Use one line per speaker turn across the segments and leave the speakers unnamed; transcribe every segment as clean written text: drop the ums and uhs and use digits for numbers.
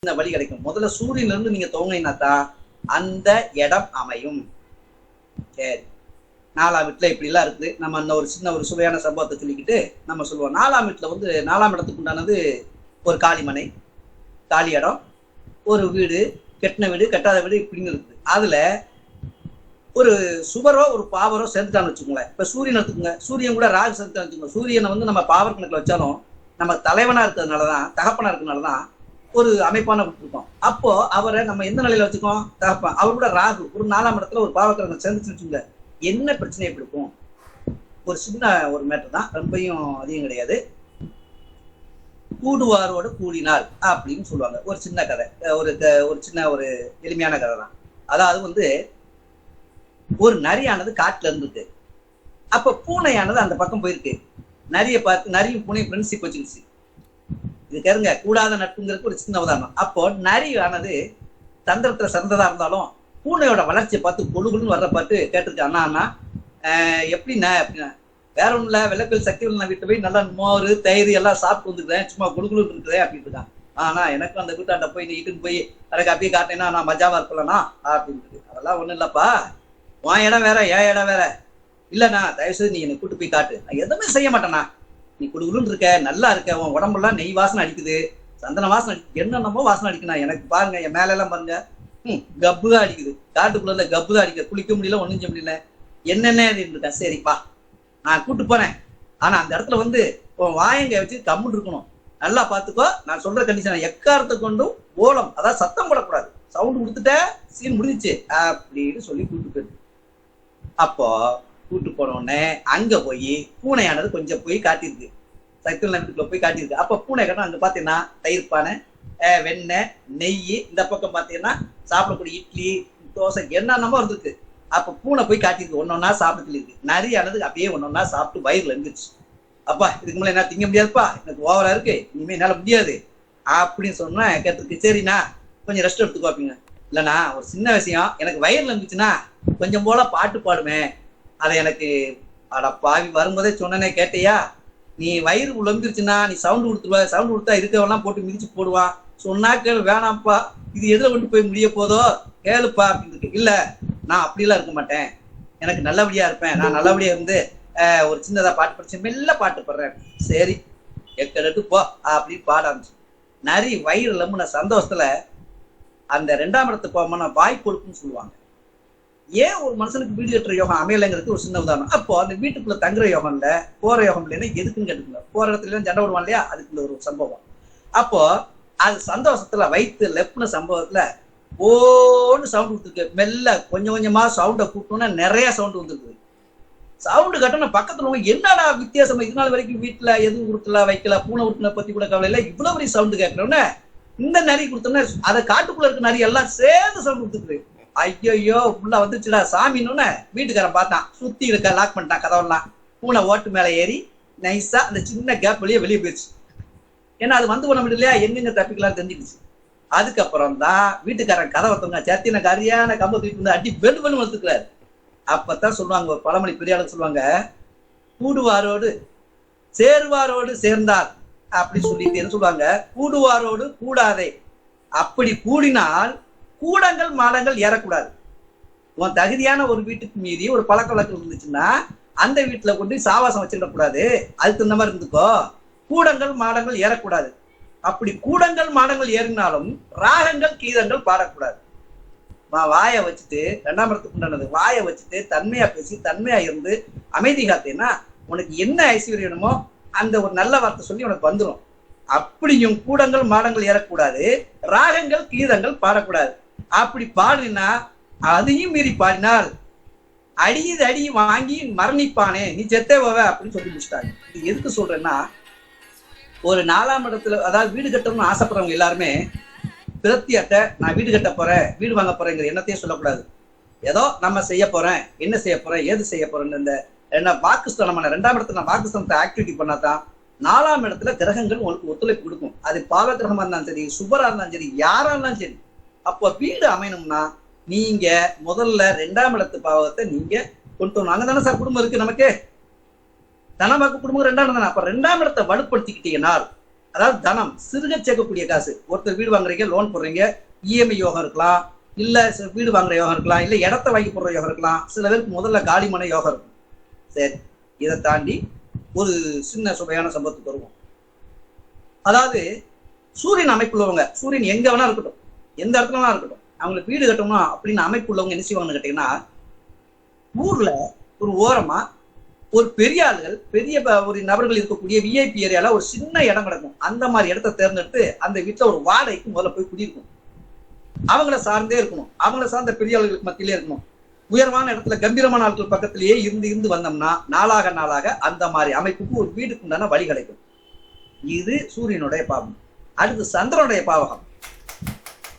இந்த வழி கிடைக்கும். முதல்ல சூரியன்ல இருந்து நீங்க துவங்கினா தான் அந்த இடம் அமையும். சரி, 4ஆம் வீட்டுல இப்படி எல்லாம் இருக்குது. நம்ம அந்த ஒரு சின்ன ஒரு சுவையான சம்பவத்தை சொல்லிக்கிட்டு நம்ம சொல்லுவோம். 4ஆம் வீட்டுல வந்து 4ஆம் இடத்துக்கு உண்டானது ஒரு காளிமனை, காலி இடம், ஒரு வீடு, கெட்டின வீடு, கெட்டாத வீடு இப்படின்னு இருக்குது. அதுல ஒரு சுவரோ ஒரு பாவரோ சேர்ந்துட்டான்னு வச்சுக்கோங்களேன். இப்ப சூரியன் எடுத்துக்கோங்க, சூரியன் கூட ராகு சேர்ந்துட்டான்னு வச்சுக்கோங்க. சூரியனை வந்து நம்ம பாவர் கணக்குல வச்சாலும் நம்ம தலைவனா இருக்கிறதுனாலதான், தகப்பனா இருக்கிறதுனாலதான் ஒரு அமைப்பான விட்டுருக்கோம். அப்போ அவரை நம்ம எந்த நிலையில வச்சுக்கோம்? தகப்பன். அவர் கூட ராகு ஒரு 4ஆம் இடத்துல ஒரு பாவக்கிரகம் சேர்ந்துச்சு வச்சுங்க, என்ன பிரச்சனை எப்படி இருக்கும்? ஒரு சின்ன ஒரு மேட்டர் தான், ரொம்பையும் அதிகம் கிடையாது. கூடுவாரோடு கூடினாள் அப்படின்னு சொல்லுவாங்க. ஒரு சின்ன கதை, ஒரு சின்ன ஒரு எளிமையான கதை தான். அதாவது வந்து ஒரு நரியானது காட்டுல இருந்துட்டு, அப்ப பூனையானது அந்த பக்கம் போயிருக்கு. நரிய பார்த்து நரியும் பூனையும் ஃப்ரெண்ட்ஷிப் வச்சுக்கிச்சு. இது கேருங்க, கூடாத நட்புங்கிறதுக்கு ஒரு சின்ன உதாரணம். அப்போ நரியானது தந்திரத்துல சிறந்ததா இருந்தாலும் பூனையோட வளர்ச்சியை பார்த்து கொழுகுன்னு வர்ற பார்த்து கேட்டிருக்கு, அண்ணா அண்ணா எப்படின்னா அப்படின்னா, வேற ஒண்ணும் இல்ல, வெள்ளப்பல் சக்தி நான் வீட்டு போய் நல்லா மோர் தயிர் எல்லாம் சாப்பிட்டு வந்துருக்கேன், சும்மா குழுகுலு இருக்குதே அப்படின்னு இருக்கான். ஆனா எனக்கும் அந்த வீட்டாண்ட போய் நீ இட்டுன்னு போய் எனக்கு அப்படியே காட்டினா நான் மஜாவா இருப்பலனா அப்படின்ட்டு. அதெல்லாம் ஒண்ணும் இல்லப்பா, உன் இடம் வேற என் இடம் வேற இல்லண்ணா, தயவுசெய்து நீ என்னை கூட்டு போய் காட்டு, நான் எதுவுமே செய்ய மாட்டேண்ணா, நீ குடுகுலுன்னு இருக்க, நல்லா இருக்க, உன் உடம்பெல்லாம் நெய் வாசனை அடிக்குது, சந்தன வாசனை அடிக்குது, என்னென்னமோ வாசனை அடிக்கணும் எனக்கு பாருங்க, என் மேல எல்லாம் பாருங்க கப்பு தான் அடிக்குது, காட்டுக்குள்ள கப்பு தான் அடிக்குது, குளிக்க முடியல, ஒண்ணும் செய்ய முடியல, என்னென்ன இருக்கேன். சரிப்பா நான் கூட்டு போனேன், ஆனா அந்த இடத்துல வந்து உன் வாயங்க வச்சு கம்முன்னு இருக்கணும், நல்லா பாத்துக்கோ, நான் சொல்ற கண்டிஷன் எக்காரத்தை கொண்டும் ஓலம், அதாவது சத்தம் போடக்கூடாது, சவுண்ட் கொடுத்துட்ட சீன் முடிஞ்சிச்சு அப்படின்னு சொல்லி கூட்டு போயிரு. அப்போ கூட்டு போன உடனே அங்க போய் பூனையானது கொஞ்சம் போய் காட்டியிருக்கு, சைக்கிள் வீட்டுக்குள்ள போய் காட்டியிருக்கு. அப்ப பூனை கட்டம் அங்க பாத்தீங்கன்னா தயிர் பானை, வெண்ணெய், நெய், இந்த பக்கம் பாத்தீங்கன்னா சாப்பிடக்கூடிய இட்லி, தோசை, என்னென்னமோ இருந்திருக்கு. அப்ப பூனை போய் காட்டியிருக்கு, ஒன்னொன்னா சாப்பிட சொல்லியிருக்கு. நரியானது அப்படியே ஒன்னொன்னா சாப்பிட்டு வயிறுல இருந்துச்சு. அப்பா இதுக்கு மேல என்ன திங்க முடியாதுப்பா, எனக்கு ஓவரா இருக்கு, இனிமே என்னால முடியாது அப்படின்னு சொன்னா கேட்டிருக்கு. சரிண்ணா கொஞ்சம் ரெஸ்ட் எடுத்துக்கோ அப்படிங்க. இல்லைண்ணா ஒரு சின்ன விஷயம், எனக்கு வயிறுல இருந்துச்சுன்னா கொஞ்சம் போல பாட்டு பாடுவேன், அதை எனக்கு அட பாவி வரும்போதே சொன்னனே கேட்டியா, நீ வயிறு உழந்துருச்சுன்னா நீ சவுண்டு கொடுத்துருவ, சவுண்டு கொடுத்தா இருக்கவெல்லாம் போட்டு மிதிச்சு போடுவான், சொன்னா கேளு, வேணாம்ப்பா இது எதுல கொண்டு போய் முடிய போதோ கேளுப்பா அப்படின்னு. இல்ல நான் அப்படிலாம் இருக்க மாட்டேன், எனக்கு நல்லபடியா இருப்பேன், நான் நல்லபடியா இருந்து ஒரு சின்னதா பாட்டு படிச்சு மெல்ல பாட்டு பாடுறேன். சரி எக்கடட்டு போ அப்படின்னு பாட ஆரம்பிச்சு. நரி வயிறு லம்புன சந்தோஷத்துல அந்த 2ஆம் இடத்துக்கு போகணும்னா வாய் கொடுக்குன்னு சொல்லுவாங்க. ஏன் ஒரு மனுஷனுக்கு வீடு கட்டுற யோகம் அமையலைங்கிறது ஒரு சின்ன உதாரணம். அப்போ அந்த வீட்டுக்குள்ள தங்குற யோகம் இல்ல, போற யோகம் இல்லைன்னா எதுக்குன்னு கேட்டுக்கல, போற இடத்துல சண்டை விடுவான் இல்லையா, அதுக்குள்ள ஒரு சம்பவம். அப்போ அது சந்தோஷத்துல வைத்து லெப்ன சம்பவத்துல ஓன்னு சவுண்ட் கொடுத்துருக்கு. மெல்ல கொஞ்சம் கொஞ்சமா சவுண்டை கூட்டணும்னா நிறைய சவுண்ட் வந்துருக்கு. சவுண்டு கட்டணும் பக்கத்துல என்னடா வித்தியாசம், இது நாள் வரைக்கும் வீட்டுல எதுவும் கொடுக்கல வைக்கல, பூனை உருட்டின பத்தி கூட கவலை இல்லை, இவ்வளவு பெரிய சவுண்டு கேட்கறோன்னு இந்த நரி கொடுத்தோம்னா அதை காட்டுக்குள்ள இருக்க நரி எல்லாம் சேர்ந்து சவுண்ட் கொடுத்துருக்கு. ஐயோ உள்ள வந்துச்சுடா சாமின்னு வீட்டுக்காரன் பார்த்தான், சுத்தி இருக்க லாக் பண்ணிட்டான் கதவெல்லாம். பூனை ஓட்டு மேல ஏறி நைஸா அந்த சின்ன கேப் வெளியே போயிடுச்சு. ஏன்னா அது வந்து பண்ண முடியலையா, எங்கெங்க தப்பிக்கலாம் தெரிஞ்சுக்கிச்சு. அதுக்கப்புறம் தான் வீட்டுக்காரன் கதவை தொங்க சத்தின கரியான கம்ப தூக்கிட்டு வந்து அடி பெண் பெண் வளர்த்துக்கிறாரு. அப்பதான் சொல்லுவாங்க, ஒரு பழமொழி பெரியாளர் சொல்லுவாங்க, கூடுவாரோடு சேருவாரோடு சேர்ந்தார் அப்படி சொல்லிட்டு என்ன சொல்லுவாங்க, கூடுவாரோடு கூடாதே, அப்படி கூடினால் கூடங்கள் மாடங்கள் ஏறக்கூடாது. உன் தகுதியான ஒரு வீட்டுக்கு மீறி ஒரு பழக்க வழக்கம் இருந்துச்சுன்னா அந்த வீட்டுல கொண்டு சாவாசம் வச்சிடக்கூடாது, அதுக்கு இந்த மாதிரி இருந்துக்கோ, கூடங்கள் மாடங்கள் ஏறக்கூடாது. அப்படி கூடங்கள் மாடங்கள் ஏறினாலும் ராகங்கள் கீதங்கள் பாடக்கூடாது. வாயை வச்சுட்டு 2ஆம் இடத்துக்கு உண்டானது, வாயை வச்சுட்டு தன்மையா பேசி தன்மையா இருந்து அமைதி காத்தேன்னா உனக்கு என்ன ஐஸ்வர்யம் வேணுமோ அந்த ஒரு நல்ல வார்த்தை சொல்லி உனக்கு வந்துடும். அப்படியும் கூடங்கள் மாடங்கள் ஏறக்கூடாது, ராகங்கள் கீதங்கள் பாடக்கூடாது. அப்படி பாடினா அதையும் மீறி பாடினால் அடியது அடி வாங்கி மரணிப்பானே, நீ செத்தே போவ அப்படின்னு சொல்லி முடிச்சிட்டாங்க. இது எதுக்கு சொல்றேன்னா, ஒரு 4ஆம் இடத்துல அதாவது வீடு கட்டணும்னு ஆசைப்படுறவங்க எல்லாருமே பிரத்தியட்ட நான் வீடு கட்ட போறேன் வீடு வாங்க போறேங்கிற எண்ணத்தையும் சொல்லக்கூடாது. ஏதோ நம்ம செய்ய போறேன், என்ன செய்ய போறேன், ஏது செய்ய போறேன்னு இந்த என்ன வாக்குஸ்தானமான 2ஆம் இடத்துல நான் வாக்குஸ்தானத்தை ஆக்டிவிட்டி பண்ணாதான் 4ஆம் இடத்துல கிரகங்கள் உங்களுக்கு ஒத்துழைப்பு கொடுக்கும். அது பாவ கிரகமா இருந்தாலும் சரி, சுபரா இருந்தாலும் சரி, யாரா இருந்தாலும் சரி. அப்போ வீடு அமையணும்னா நீங்க முதல்ல 2ஆம் இடத்து பாவகத்தை நீங்க கொண்டு வரணும். அங்கதானே சார் குடும்பம் இருக்கு நமக்கு, தனவாக்கு குடும்பம் 2ஆம் இடம் தானே. அப்ப 2ஆம் இடத்தை வலுப்படுத்திக்கிட்டீங்கன்னா அதாவது தனம் சிறுக சேர்க்கக்கூடிய காசு. ஒருத்தர் வீடு வாங்குறீங்க, லோன் போடுறீங்க, இஎம்ஐ யோகம் இருக்கலாம், இல்ல வீடு வாங்குற யோகம் இருக்கலாம், இல்ல இடத்த வாங்கி போடுற யோகம் இருக்கலாம், சில பேருக்கு முதல்ல காலிமனை யோகம் இருக்கும். சரி, இதை தாண்டி ஒரு சின்ன சுவையான சம்பவத்துக்கு வருவோம். அதாவது சூரியன் அமைப்புள்ளவங்க, சூரியன் எங்க வேணா இருக்கட்டும், எந்த இடத்துல வேணா இருக்கட்டும், அவங்களுக்கு வீடு கட்டணும் அப்படின்னு அமைப்பு உள்ளவங்க என்ன செய்வாங்கன்னு கேட்டீங்கன்னா, ஊர்ல ஒரு ஓரமா ஒரு பெரிய ஆளுகள், பெரிய ஒரு நபர்கள் இருக்கக்கூடிய விஐபி ஏரியால ஒரு சின்ன இடம் கிடக்கும். அந்த மாதிரி இடத்த தேர்ந்தெடுத்து அந்த வீட்டுல ஒரு வாடகைக்கு முதல்ல போய் குடியிருக்கும். அவங்கள சார்ந்தே இருக்கணும், அவங்கள சார்ந்த பெரிய ஆளுகளுக்கு மத்தியிலே இருக்கணும். உயர்வான இடத்துல கம்பீரமான ஆட்கள் பக்கத்திலேயே இருந்து வந்தோம்னா நாளாக நாளாக அந்த மாதிரி அமைப்புக்கு ஒரு வீடுக்கு உண்டான வழி கிடைக்கும். இது சூரியனுடைய பாவம். அடுத்து சந்திரனுடைய பாவகம்.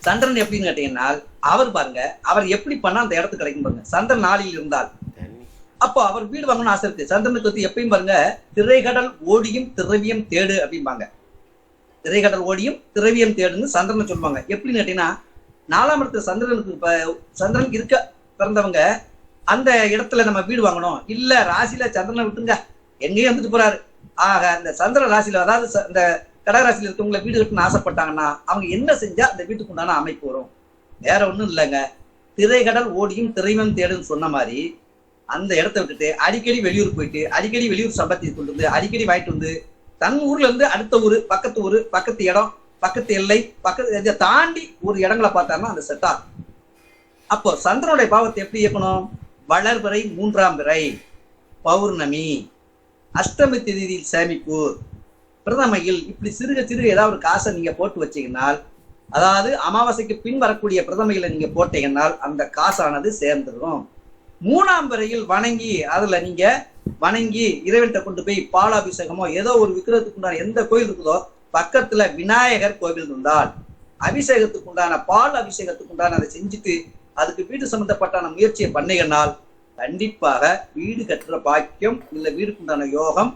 சந்திரன் எப்படின்னு கேட்டீங்கன்னா, அவர் பாருங்க, அவர் எப்படி பண்ணா அந்த இடத்துக்கு கிடைக்கும் பாருங்க. சந்திரன் நாளில் இருந்தால் அப்போ அவர் வீடு வாங்கணும்னு ஆசை இருக்கு. சந்திரனுக்கு வந்து எப்பயும் பாருங்க, திரைகடல் ஓடியும் திரவியம் தேடு அப்படிம்பாங்க. திரைகடல் ஓடியும் திரவியம் தேடுன்னு சந்திரன் சொல்லுவாங்க. எப்படின்னு கேட்டீங்கன்னா, 4ஆம் இடத்துல சந்திரனுக்கு இருக்க பிறந்தவங்க அந்த இடத்துல நம்ம வீடு வாங்கணும், இல்ல ராசியில சந்திரனை விட்டுங்க எங்கேயும் வந்துட்டு போறாரு. ஆக அந்த சந்திர ராசியில, அதாவது இந்த கடகராசியில இருக்கவங்களை வீடு கட்டணும்னு ஆசைப்பட்டாங்கன்னா அவங்க என்ன செஞ்சா அந்த வீட்டுக்கு உண்டான அமைப்பு வரும்? வேற ஒண்ணும் இல்லைங்க, திரைகடல் ஓடியும் திரைவம் தேடுன்னு சொன்ன மாதிரி அந்த இடத்த விட்டுட்டு அடிக்கடி வெளியூர் போயிட்டு அடிக்கடி வெளியூர் சம்பளத்தை கொண்டு வந்து அடிக்கடி வாங்கிட்டு வந்து தன் ஊர்ல இருந்து அடுத்த ஊரு, பக்கத்து இடம், பக்கத்து எல்லை, பக்கத்து தாண்டி ஒரு இடங்களை பார்த்தாருன்னா அந்த செட்டா. அப்போ சந்திரனுடைய பாவத்தை எப்படி இயக்கணும்? வளர்பிறை, 3ஆம் பிறை, பௌர்ணமி, அஷ்டமி திதியில் சேமிப்பு, பிரதமையில், இப்படி சிறுக ஏதாவது ஒரு காசை நீங்க போட்டு வச்சீங்கன்னா, அதாவது அமாவாசைக்கு பின் வரக்கூடிய பிரதமையில நீங்க போட்டீங்கன்னா அந்த காசானது சேர்ந்துடும். 3ஆம் பிறையில் வணங்கி, அதுல நீங்க வணங்கி இறைவன்கிட்ட கொண்டு போய் பாலாபிஷேகமோ ஏதோ ஒரு விக்கிரகத்துக்கு உண்டான எந்த கோயில் இருக்குதோ பக்கத்துல விநாயகர் கோவில் இருந்தால் அபிஷேகத்துக்கு உண்டான பால் அபிஷேகத்துக்கு உண்டான அதை செஞ்சுட்டு அதுக்கு வீடு சம்பந்தப்பட்டான முயற்சியை பண்ணீங்கன்னால் கண்டிப்பாக வீடு கட்டுற பாக்கியம் இல்ல வீடுக்கு உண்டான யோகம்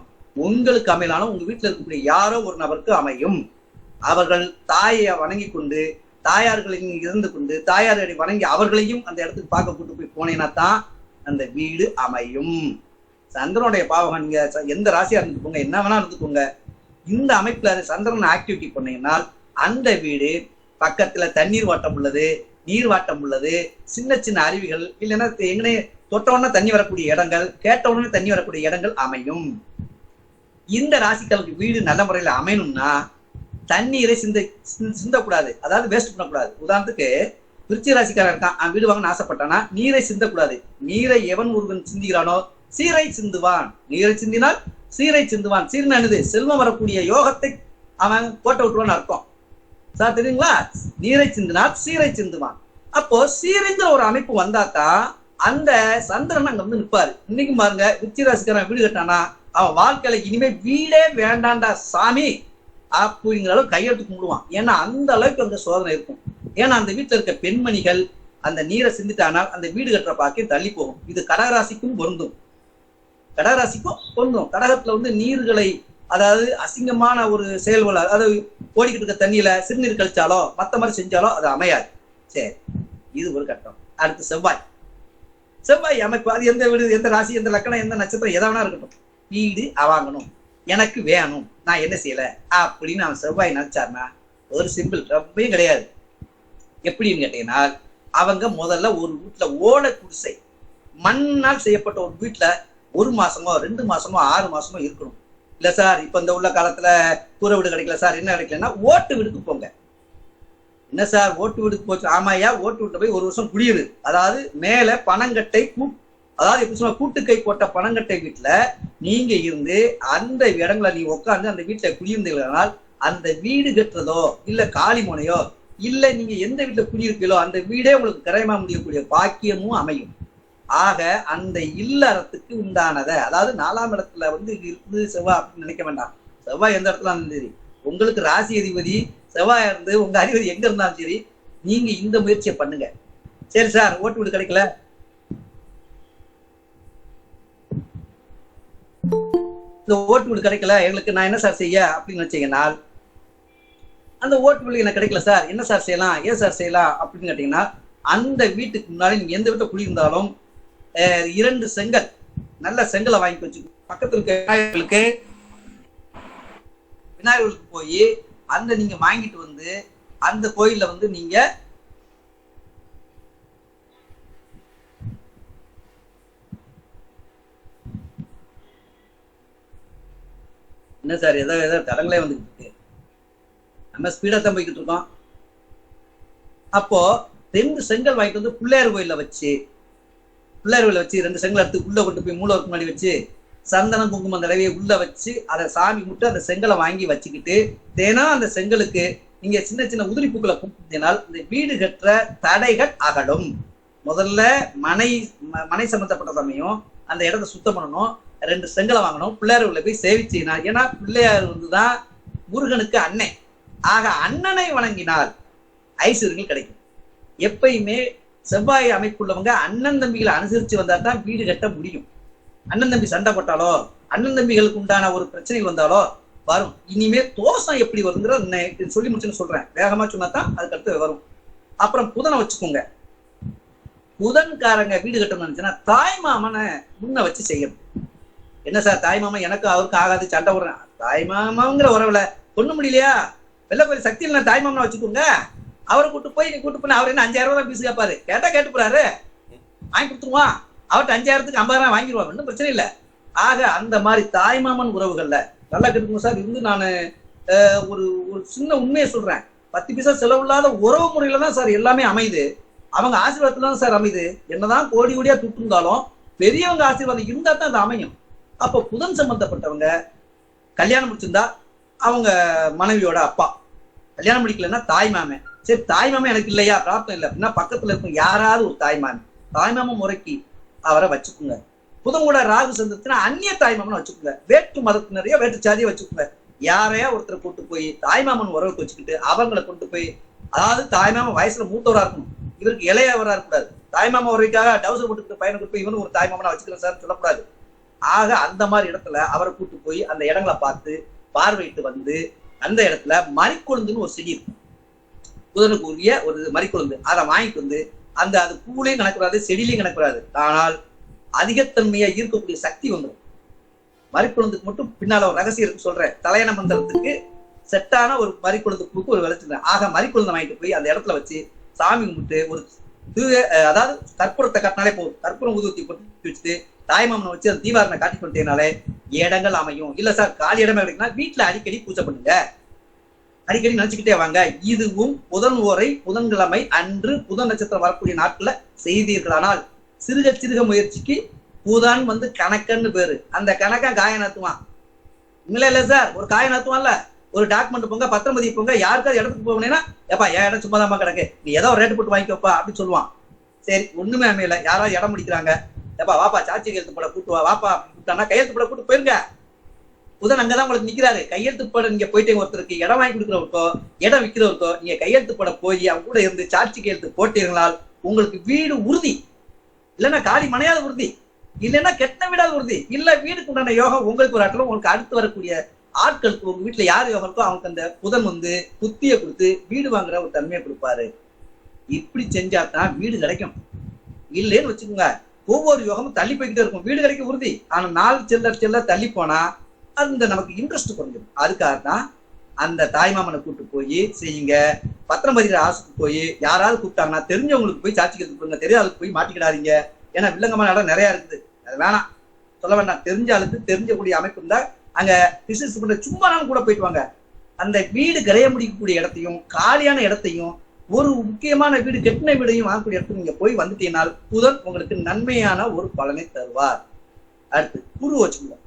உங்களுக்கு அமையலாலும் உங்க வீட்டுல இருக்கக்கூடிய யாரோ ஒரு நபருக்கு அமையும். அவர்கள் தாயை வணங்கி கொண்டு, தாயார்களை இருந்து கொண்டு, தாயாரை வணங்கி அவர்களையும் அந்த இடத்துக்கு பார்க்க கூட்டு போய் போனீங்கன்னா தான் அந்த வீடு அமையும். சந்திரனுடைய பாவகம், நீங்க எந்த ராசியா இருந்துக்கோங்க, என்ன வேணா இருந்துக்கோங்க, இந்த அமைப்புல சந்திரன் ஆக்டிவிட்டி பண்ணீங்கன்னா அந்த வீடு பக்கத்துல தண்ணீர் வாட்டம் உள்ளது, நீர் வாட்டம் உள்ளது, சின்ன சின்ன அருவிகள், இல்லைன்னா எங்கனே தொட்டவுடனே தண்ணி வரக்கூடிய இடங்கள், கேட்டவுடனே தண்ணி வரக்கூடிய இடங்கள் அமையும். இந்த ராசிகளுக்கு வீடு நல்ல முறையில அமையணும்னா தண்ணீரை சிந்தக்கூடாது, அதாவது வேஸ்ட் பண்ணக்கூடாது. உதாரணத்துக்கு விருச்சிக ராசிக்காரன் இருக்கான், வீடு வாங்கன்னு ஆசைப்பட்டானா நீரை சிந்தக்கூடாது. நீரை எவன் ஒருவன் சிந்துகிறானோ சீரை சிந்துவான், நீரை சிந்தினால் சீரை சிந்துவான். சீர்னது செல்வம் வரக்கூடிய யோகத்தை அவன் போட்ட விட்டுவான்னு அர்த்தம். சார் தெரியுங்களா? நீரை சிந்தினால் சீரை சிந்துவான். அப்போ சீரைங்கிற ஒரு அமைப்பு வந்தாதான் அந்த சந்திரன் அங்க வந்து நிற்பாரு. இன்னைக்கு பாருங்க, விருச்சிக ராசிக்காரன் வீடு கட்டானா அவன் வாழ்க்கையில இனிமே வீடே வேண்டாண்டா சாமி அப்படிங்கிற அளவுக்கு கையெழுத்து கும்பிடுவான். ஏன்னா அந்த அளவுக்கு அந்த சோதனை இருக்கும். ஏன்னா அந்த வீட்டுல இருக்க பெண்மணிகள் அந்த நீரை சிந்திட்டானால் அந்த வீடு கட்டுற பாக்கியம் தள்ளி போகும். இது கடகராசிக்கும் பொருந்தும், கடகராசிக்கும் பொருந்தும். கடகத்துல வந்து நீர்களை, அதாவது அசிங்கமான ஒரு செயல்கள், அதாவது ஓடிக்கிட்டு இருக்க தண்ணியில சிறுநீர் கழிச்சாலோ மத்த மாதிரி செஞ்சாலோ அது அமையாது. சரி, இது ஒரு கட்டம். அடுத்து செவ்வாய் அமைப்பு, அது எந்த வீடு, எந்த ராசி, எந்த லக்கணம், எந்த நட்சத்திரம் எதா வேணா இருக்கட்டும், வீடு வாங்கணும், எனக்கு வேணும், நான் என்ன செய்யல அப்படின்னு அவன் செவ்வாய் நினைச்சாருன்னா ஒரு சிம்பிள், ரொம்பவே கிடையாது. எப்படின்னு கேட்டீங்கன்னா, அவங்க முதல்ல ஒரு வீட்டுல ஓலை குடிசை, மண்ணால் செய்யப்பட்ட ஒரு வீட்டுல 1 மாசமோ 2 மாசமோ 6 மாசமோ இருக்கணும். இல்ல சார் இப்ப இந்த உள்ள காலத்துல கூரை வீடு கிடைக்கல சார், என்ன கிடைக்கலன்னா ஓட்டு வீடுக்கு போங்க. என்ன சார் ஓட்டு வீடுக்கு போச்சு? ஆமாயா, ஓட்டு வீட்டுல போய் 1 வருஷம் குடியிரு. அதாவது மேல பனங்கட்டை, அதாவது எப்படி சொல்ல, கூட்டுக்கை போட்ட பனங்கட்டை வீட்டுல நீங்க இருந்து அந்த இடங்களை நீ உட்காந்து அந்த வீட்டுல குடியிருந்தீங்களானால் அந்த வீடு கட்டுறதோ இல்ல காலிமனையோ இல்ல நீங்க எந்த வீட்டுல குடியிருக்கீங்களோ அந்த வீடே உங்களுக்கு கிரயமா முடியக்கூடிய பாக்கியமும் அமையும். ஆக அந்த இல்லறத்துக்கு உண்டானதை, அதாவது 4ஆம் இடத்துல வந்து இருக்குது செவ்வாய் அப்படின்னு நினைக்க வேண்டாம். செவ்வாய் எந்த இடத்துல இருந்தாலும் சரி, உங்களுக்கு ராசி அதிபதி செவ்வாய் இருந்து உங்க அதிபதி எங்க இருந்தாலும் சரி, நீங்க இந்த முயற்சியை பண்ணுங்க. சரி சார் ஓட்டு வீடு கிடைக்கல, இந்த ஓட்டு வீடு கிடைக்கல எங்களுக்கு, நான் என்ன சார் செய்ய அப்படின்னு நினைச்சீங்கன்னா, அந்த ஓட்டு வீடு எனக்கு கிடைக்கல சார், என்ன சார் செய்யலாம், ஏன் சார் செய்யலாம் அப்படின்னு கேட்டீங்கன்னா, அந்த வீட்டுக்கு முன்னாடி நீங்க எந்த வீட்டை குடியிருந்தாலும் 2 செங்கல், நல்ல செங்கலை வாங்கி வச்சு பக்கத்துல இருக்க விநாயகருக்கு போய் அந்த நீங்க வாங்கிட்டு வந்து அந்த கோயில்ல வந்து நீங்க என்ன சார் ஏதோ தடங்களே வந்துட்டு இருக்கு, நம்ம ஸ்பீடா தான் போய்கிட்டு இருக்கோம். அப்போ 2 செங்கல் வாங்கிட்டு வந்து பிள்ளையார் கோயில வச்சு 2 செங்கல் எடுத்து உள்ள கொண்டு போய் மூலவருக்கு முன்னாடி வச்சு சந்தனம் குங்குமம் தடவையை உள்ள வச்சு அதை சாமி முட்டு அந்த செங்கலை வாங்கி வச்சுக்கிட்டு தினம் அந்த செங்கலுக்கு நீங்க சின்ன சின்ன உதிரி பூக்களை கும்பிட்டினால் இந்த வீடு கட்டுற தடைகள் அகலும். முதல்ல மனை சம்பந்தப்பட்ட சமயம் அந்த இடத்த சுத்தம் பண்ணணும், 2 செங்கலை வாங்கணும், பிள்ளையார் உள்ள போய் சேவிச்சினா. ஏன்னா பிள்ளையார் வந்துதான் முருகனுக்கு அண்ணன். ஆக அண்ணனை வணங்கினால் ஐஸ்வர்யங்கள் கிடைக்கும். எப்பயுமே செவ்வாய் அமைப்புள்ளவங்க அண்ணன் தம்பிகளை அனுசரிச்சு வந்தா தான் வீடு கட்ட முடியும். அண்ணன் தம்பி சண்டை போட்டாலோ அண்ணன் தம்பிகளுக்கு உண்டான ஒரு பிரச்சனைகள் வந்தாலோ வரும். இனிமே தோஷம் எப்படி வருங்கிற சொல்லி முடிச்சுன்னு சொல்றேன், வேகமா சொன்னா தான் அதுக்கு அடுத்து வரும். அப்புறம் புதனை வச்சுக்கோங்க. புதன்காரங்க வீடு கட்டணும்னு நினைச்சுன்னா தாய் மாமனை முன்ன வச்சு செய்யணும். என்ன சார் தாய் மாமன் எனக்கு அவருக்கு ஆகாது சண்டை விடுறேன், தாய் மாமாங்கிற உறவுல கொண்டு முடியலையா வெள்ள கோயில் சக்தி இல்ல தாய் மாமனை வச்சுக்கோங்க. அவரை கூட்டு போய் அவர் என்ன 5000 ரூபாய் பீஸ் கேட்பாரு, கேட்டா கேட்டு போறாரு வாங்கி கொடுத்துருவான். அவர்கிட்ட 5000க்கு 50,000 வாங்கிடுவாங்க, ஒன்றும் பிரச்சனை இல்லை. ஆக அந்த மாதிரி தாய்மாமன் உறவுகள்ல நல்லா கேட்டுக்கணும் சார். இருந்து நான் ஒரு சின்ன உண்மையை சொல்றேன், 10 பைசா செலவு இல்லாத உறவு முறையில தான் சார் எல்லாமே அமையுது. அவங்க ஆசீர்வாதத்துல தான் சார் அமையுது. என்னதான் கோடி கோடியா துட்டு இருந்தாலும் பெரியவங்க ஆசீர்வாதம் இருந்தா தான் அது அமையும். அப்போ புதன் சம்பந்தப்பட்டவங்க கல்யாணம் முடிச்சிருந்தா அவங்க மனைவியோட அப்பா, கல்யாணம் முடிக்கலன்னா தாய் மாமன். சரி தாய் மாமன் எனக்கு இல்லையா பிராப்தம் இல்லை அப்படின்னா பக்கத்துல இருக்கும் யாராவது ஒரு தாய்மாமன் முறைக்கு அவரை வச்சுக்கோங்க. புதன் கூட ராகு சந்தத்துனா அந்நிய தாய்மாமனை வச்சுக்கோங்க. வேற்று மதத்தினரையோ வேற்று சாதியை வச்சுக்கோங்க. யாரையா ஒருத்தரை கூட்டு போய் தாய்மாமன் உறவுக்கு வச்சுக்கிட்டு அவங்களை கொண்டு போய், அதாவது தாய்மாமன் வயசுல மூத்தவரா இருக்கணும், இவருக்கு இளையவரா இருக்கக்கூடாது. தாய்மாமன் உறவுக்காக டவுசர் போட்டு பையனை கூட்டு போய் இவனு ஒரு தாய்மாமனை வச்சுக்கிறேன் சார் சொல்லக்கூடாது. ஆக அந்த மாதிரி இடத்துல அவரை கூட்டு போய் அந்த இடங்களை பார்த்து பார்வையிட்டு வந்து அந்த இடத்துல மறிக்கொழுந்துன்னு ஒரு செடி இருக்கும், புதனுக்கு உரிய ஒரு மறிக்கொழுந்து, அதை வாங்கிட்டு வந்து அது பூலையும் கணக்கூடாது செடியிலையும் கணக்கூடாது. ஆனால் அதிகத்தன்மையா ஈர்க்கக்கூடிய சக்தி வந்துடும். மறிக்கொழுந்துக்கு மட்டும் பின்னால ஒரு ரகசியம் இருக்கு சொல்றேன். தலையண மந்திரத்துக்கு செட்டான ஒரு மறிக்கொழுந்து பூக்கு ஒரு விளைச்சிருந்தேன். ஆக மறிக்கொழுந்தை வாங்கிட்டு போய் அந்த இடத்துல வச்சு சாமி கும்பிட்டு ஒரு அதாவது கற்பூரத்தை கட்டினாலே போதும், கற்பூரம் ஊதுவத்தி போட்டு வச்சுட்டு தாய்மாமனை வச்சு அந்த தீவாரனை காட்டி கொண்டேனாலே இடங்கள் அமையும். இல்ல சார் காலி இடமே கிடைக்குன்னா வீட்டுல அடிக்கடி பூஜை பண்ணுங்க, அடிக்கடி நினைச்சுக்கிட்டே வாங்க. இதுவும் புதன் ஓரை புதன்கிழமை அன்று புதன் நட்சத்திரம் வரக்கூடிய நாட்கள்ல செய்தீர்களானால் சிறுக முயற்சிக்கு புதன் வந்து கணக்கன்னு பேரு. அந்த கணக்கா காய நத்துவான். இல்ல சார் ஒரு காய நத்துவான்ல, ஒரு டாக்குமெண்ட் போங்க பத்திரமதி போங்க, யாருக்காவது இடத்துக்கு போகணும்னா எப்பா என் இடம் சும்மாதாமா கிடக்கு நீ ஏதோ ரேட்டு போட்டு வாங்கிக்கப்பா அப்படின்னு சொல்லுவான். சரி ஒண்ணுமே அமையல, யாராவது இடம் முடிக்கிறாங்க, எப்பா வாப்பா சாட்சி கையெழுத்து போட கூட்டு வாப்பா கூப்பிட்டானா கையெழுத்து போட கூட்டு போயிருங்க. புதன் அங்கதான் உங்களுக்கு நிக்கிறாரு. கையெழுத்து போட நீங்க போயிட்டே ஒருத்தருக்கு இடம் வாங்கி கொடுக்குறவருக்கோ இடம் விற்கிறவருக்கோ நீங்க கையெழுத்து போட போய் அவங்க கூட இருந்து சாட்சி கையெழுத்து போட்டீர்களால் உங்களுக்கு வீடு உறுதி. இல்லைன்னா காலி மனையாத உறுதி, இல்லைன்னா கெட்ட வீடாத உறுதி. இல்ல வீடுக்கு உண்டான யோகம் உங்களுக்கு ஒரு ஆட்டிலும் உங்களுக்கு அடுத்து வரக்கூடிய ஆட்களுக்கு உங்க வீட்டுல யார் யோகம் இருக்கோ அவங்களுக்கு அந்த புதன் வந்து புத்தியை கொடுத்து வீடு வாங்குற ஒரு தன்மையை கொடுப்பாரு. இப்படி செஞ்சாதான் வீடு கிடைக்கும். இல்லைன்னு வச்சுக்கோங்க ஒவ்வொரு யோகமும் தள்ளி போய்கிட்டே இருக்கும், வீடு கிடைக்க உறுதி. ஆனா நாள் செல்ல தள்ளி போனா அந்த நமக்கு இன்ட்ரெஸ்ட் குறைஞ்சிடும். அதுக்காக தான் அந்த தாய்மாமனை கூட்டு போய் செய்யுங்க. பத்திரம் பதிகிற ஆசுக்கு போய் யாராவது கூப்பிட்டாங்கன்னா தெரிஞ்சவங்களுக்கு போய் சாட்சி கேட்டு கொடுங்க, தெரியாதுக்கு போய் மாட்டிக்கிடாதீங்க. ஏன்னா வில்லங்கமான இடம் நிறைய இருக்குது, அது வேணாம் சொல்ல வேண்டாம். தெரிஞ்ச ஆளுக்கு தெரிஞ்சக்கூடிய அமைப்பு இருந்தா அங்க பிசினஸ் பண்ண சும்மா நாளும் கூட போயிட்டு வாங்க. அந்த வீடு கிரைய முடிக்கக்கூடிய இடத்தையும் காலியான இடத்தையும் ஒரு முக்கியமான வீடு கெட்டின வீடையும் வாங்கக்கூடிய இடத்துக்கு நீங்க போய் வந்துட்டீங்கனால் புதன் உங்களுக்கு நன்மையான ஒரு பலனை தருவார். அடுத்து குரு வச்சுக்கோங்க.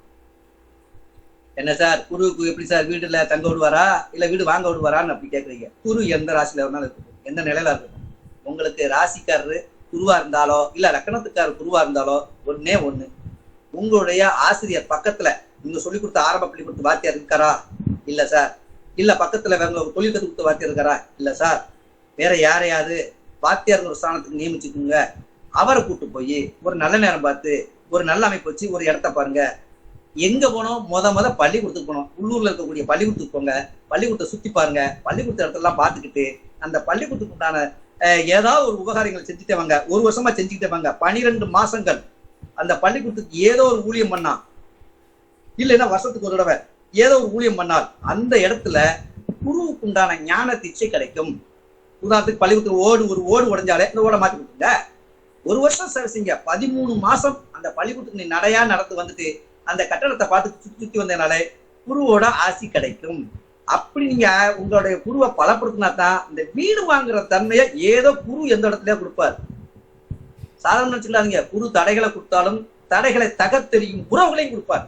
என்ன சார் குருவுக்கு எப்படி சார் வீடுல தங்க விடுவாரா இல்ல வீடு வாங்க விடுவாரான்னு அப்படி கேட்குறீங்க. குரு எந்த ராசியில இருந்தாலும் இருக்கட்டும், எந்த நிலையில இருக்கட்டும், உங்களுக்கு ராசிக்காரரு குருவா இருந்தாலோ இல்ல லக்கணத்துக்காரர் குருவா இருந்தாலோ ஒன்னே ஒண்ணு, உங்களுடைய ஆசிரியர் பக்கத்துல நீங்க சொல்லி கொடுத்த ஆரம்ப பள்ளி கொடுத்த வாத்தியார் இருக்காரா இல்ல சார், இல்ல பக்கத்துல வேற தொழில் கத்து கொடுத்த வாத்தியார் இருக்காரா இல்ல சார், வேற யாரையாவது வாத்தியார் ஒரு ஸ்தானத்துக்கு நியமிச்சுக்கோங்க. அவரை கூட்டு போய் ஒரு நல்ல நேரம் பார்த்து ஒரு நல்ல அமைப்பு வச்சு ஒரு இடத்த பாருங்க. எங்க போனோம் முத பள்ளிக்கூடத்துக்கு போனோம், உள்ளூர்ல இருக்கக்கூடிய பள்ளிக்கூடத்துக்கு போங்க, பள்ளிக்கூடத்தை சுத்தி பாருங்க, பள்ளிக்கூடத்த இடத்தெல்லாம் பார்த்துக்கிட்டு அந்த பள்ளிக்கூடத்துக்கு உண்டான ஏதாவது ஒரு உபகாரங்களை செஞ்சுட்டே வாங்க. ஒரு வருஷமா செஞ்சுக்கிட்டே வாங்க. 12 மாசங்கள் அந்த பள்ளிக்கூடத்துக்கு ஏதோ ஒரு ஊழியம் பண்ணா இல்லைன்னா வருஷத்துக்கு ஒரு தடவை ஏதோ ஒரு ஊழியம் பண்ணால் அந்த இடத்துல குருவுக்கு உண்டான ஞான தீட்சை கிடைக்கும். உதாரணத்துக்கு பள்ளிக்கூடத்துக்கு ஒரு ஓடு உடைஞ்சாலே இந்த ஓடை மாற்றி கொடுத்துங்க. 1 வருஷம் செய்ங்க, 13 மாசம் அந்த பள்ளிக்கூடத்துக்கு நீ நடையா நடந்து வந்துட்டு அந்த கட்டடத்தை பார்த்து சுத்தி சுத்தி வந்ததுனாலே குருவோட ஆசி கிடைக்கும். அப்படி நீங்க உங்களுடைய குருவை பலப்படுத்தினா தான் இந்த வீடு வாங்குற தன்மையை ஏதோ குரு எந்த இடத்துலயே கொடுப்பாரு. சாதாரண நினைச்சுக்காதீங்க, குரு தடைகளை கொடுத்தாலும் தடைகளை தகர்த்தெறியும் உறவுகளையும் கொடுப்பார்.